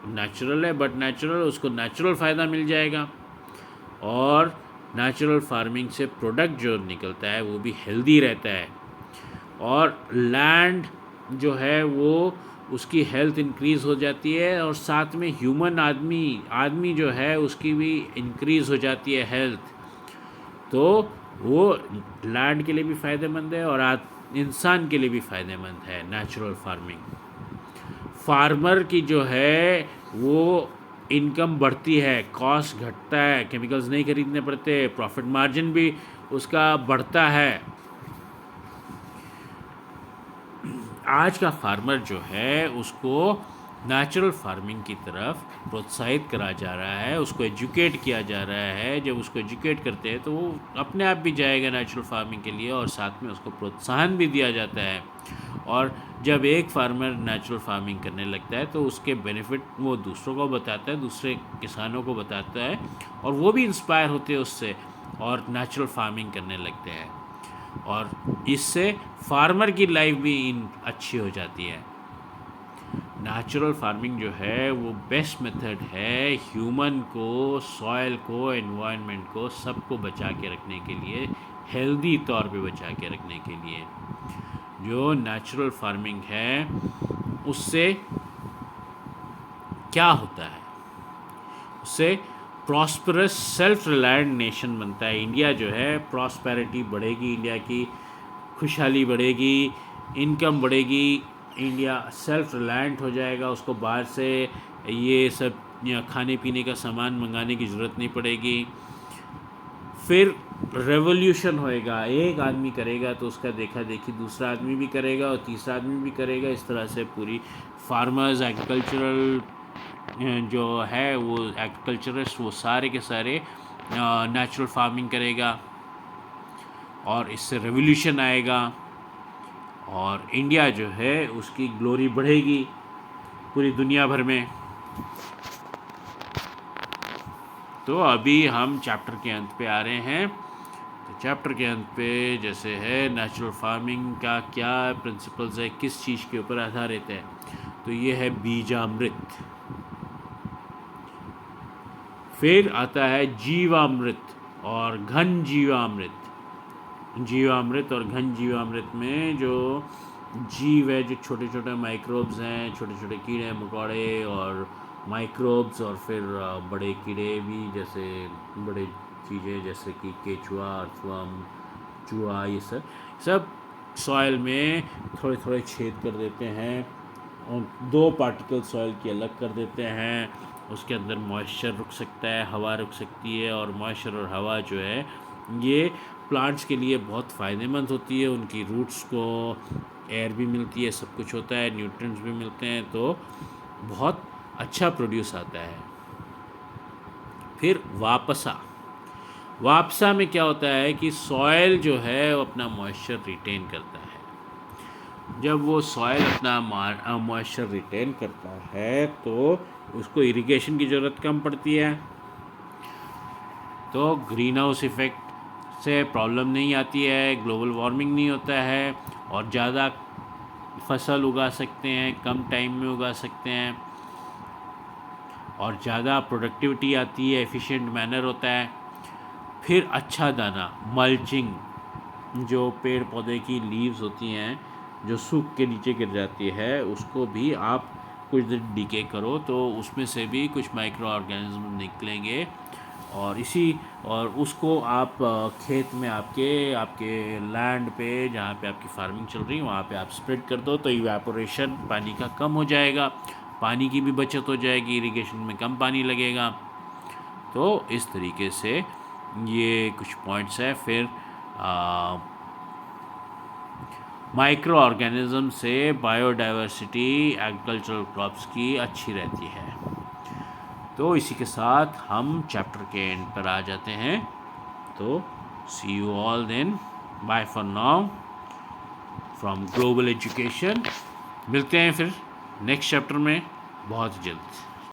नेचुरल है, बट नेचुरल, उसको नेचुरल फ़ायदा मिल जाएगा, और नेचुरल फार्मिंग से प्रोडक्ट जो निकलता है वो भी हेल्दी रहता है, और लैंड जो है वो उसकी हेल्थ इंक्रीज़ हो जाती है, और साथ में ह्यूमन आदमी जो है उसकी भी इंक्रीज़ हो जाती है हेल्थ। तो वो लैंड के लिए भी फ़ायदेमंद है और इंसान के लिए भी फ़ायदेमंद है नेचुरल फार्मिंग। फार्मर की जो है वो इनकम बढ़ती है, कॉस्ट घटता है, केमिकल्स नहीं खरीदने पड़ते, प्रॉफिट मार्जिन भी उसका बढ़ता है। आज का फार्मर जो है उसको नेचुरल फार्मिंग की तरफ प्रोत्साहित करा जा रहा है, उसको एजुकेट किया जा रहा है। जब उसको एजुकेट करते हैं तो वो अपने आप भी जाएगा नेचुरल फार्मिंग के लिए, और साथ में उसको प्रोत्साहन भी दिया जाता है। और जब एक फार्मर नेचुरल फार्मिंग करने लगता है तो उसके बेनिफिट वो दूसरों को बताता है, दूसरे किसानों को बताता है, और वो भी इंस्पायर होते हैं उससे और नेचुरल फार्मिंग करने लगते हैं, और इससे फार्मर की लाइफ भी अच्छी हो जाती है। नेचुरल फार्मिंग जो है वो बेस्ट मेथड है ह्यूमन को, सॉइल को, एनवायरनमेंट को, सबको बचा के रखने के लिए, हेल्दी तौर पे बचा के रखने के लिए। जो नेचुरल फार्मिंग है उससे क्या होता है? उससे प्रॉस्परस सेल्फ रिलायंट नेशन बनता है। इंडिया जो है, प्रॉस्पेरिटी बढ़ेगी, इंडिया की खुशहाली बढ़ेगी, इनकम बढ़ेगी, इंडिया सेल्फ रिलायंट हो जाएगा, उसको बाहर से ये सब खाने पीने का सामान मंगाने की ज़रूरत नहीं पड़ेगी। फिर रेवोल्यूशन होएगा, एक आदमी करेगा तो उसका देखा देखी दूसरा आदमी भी करेगा और तीसरा आदमी भी करेगा। इस तरह से पूरी फार्मर्स, एग्रीकल्चरल जो है वो एग्रीकल्चरिस्ट, वो सारे के सारे नेचुरल फार्मिंग करेगा, और इससे रेवोल्यूशन आएगा, और इंडिया जो है उसकी ग्लोरी बढ़ेगी पूरी दुनिया भर में। तो अभी हम चैप्टर के अंत पे आ रहे हैं। तो चैप्टर के अंत पे जैसे है नेचुरल फार्मिंग का क्या प्रिंसिपल्स है, किस चीज़ के ऊपर आधारित है, तो ये है बीजामृत। फिर आता है जीवामृत और घन जीवामृत। जीवामृत और घन जीवामृत में जो जीव है, जो छोटे छोटे माइक्रोब्स हैं, छोटे छोटे कीड़े मकोड़े और माइक्रोब्स, और फिर बड़े कीड़े भी, जैसे बड़े चीज़ें जैसे कि केचुआ, अर्थवर्म, चूहा, ये सब सॉइल में थोड़े थोड़े छेद कर देते हैं, और 2 पार्टिकल सॉइल की अलग कर देते हैं। उसके अंदर मॉइस्चर रुक सकता है, हवा रुक सकती है, और मॉइस्चर और हवा जो है ये प्लांट्स के लिए बहुत फ़ायदेमंद होती है। उनकी रूट्स को एयर भी मिलती है, सब कुछ होता है, न्यूट्रिएंट्स भी मिलते हैं, तो बहुत अच्छा प्रोड्यूस आता है। फिर वापसा में क्या होता है कि सॉइल जो है वो अपना मॉइस्चर रिटेन करता है। जब वो सॉइल अपना मॉइस्चर रिटेन करता है तो उसको इरिगेशन की ज़रूरत कम पड़ती है, तो ग्रीन हाउस इफ़ेक्ट से प्रॉब्लम नहीं आती है, ग्लोबल वार्मिंग नहीं होता है, और ज़्यादा फसल उगा सकते हैं, कम टाइम में उगा सकते हैं, और ज़्यादा प्रोडक्टिविटी आती है, एफिशिएंट मैनर होता है। फिर अच्छा दाना, मल्चिंग, जो पेड़ पौधे की लीव्स होती हैं जो सूख के नीचे गिर जाती है, उसको भी आप कुछ दिन डीके करो तो उसमें से भी कुछ माइक्रो ऑर्गेनिज्म निकलेंगे, और उसको आप खेत में आपके आपके लैंड पे जहाँ पे आपकी फार्मिंग चल रही है वहाँ पे आप स्प्रेड कर दो, तो इवेपोरेशन पानी का कम हो जाएगा, पानी की भी बचत हो जाएगी, इरिगेशन में कम पानी लगेगा। तो इस तरीके से ये कुछ पॉइंट्स है। फिर माइक्रो ऑर्गेनिज्म से बायोडाइवर्सिटी एग्रीकल्चरल क्रॉप्स की अच्छी रहती है। तो इसी के साथ हम चैप्टर के एंड पर आ जाते हैं। तो see you all then, bye for now from global education. मिलते हैं फिर नेक्स्ट चैप्टर में बहुत जल्द।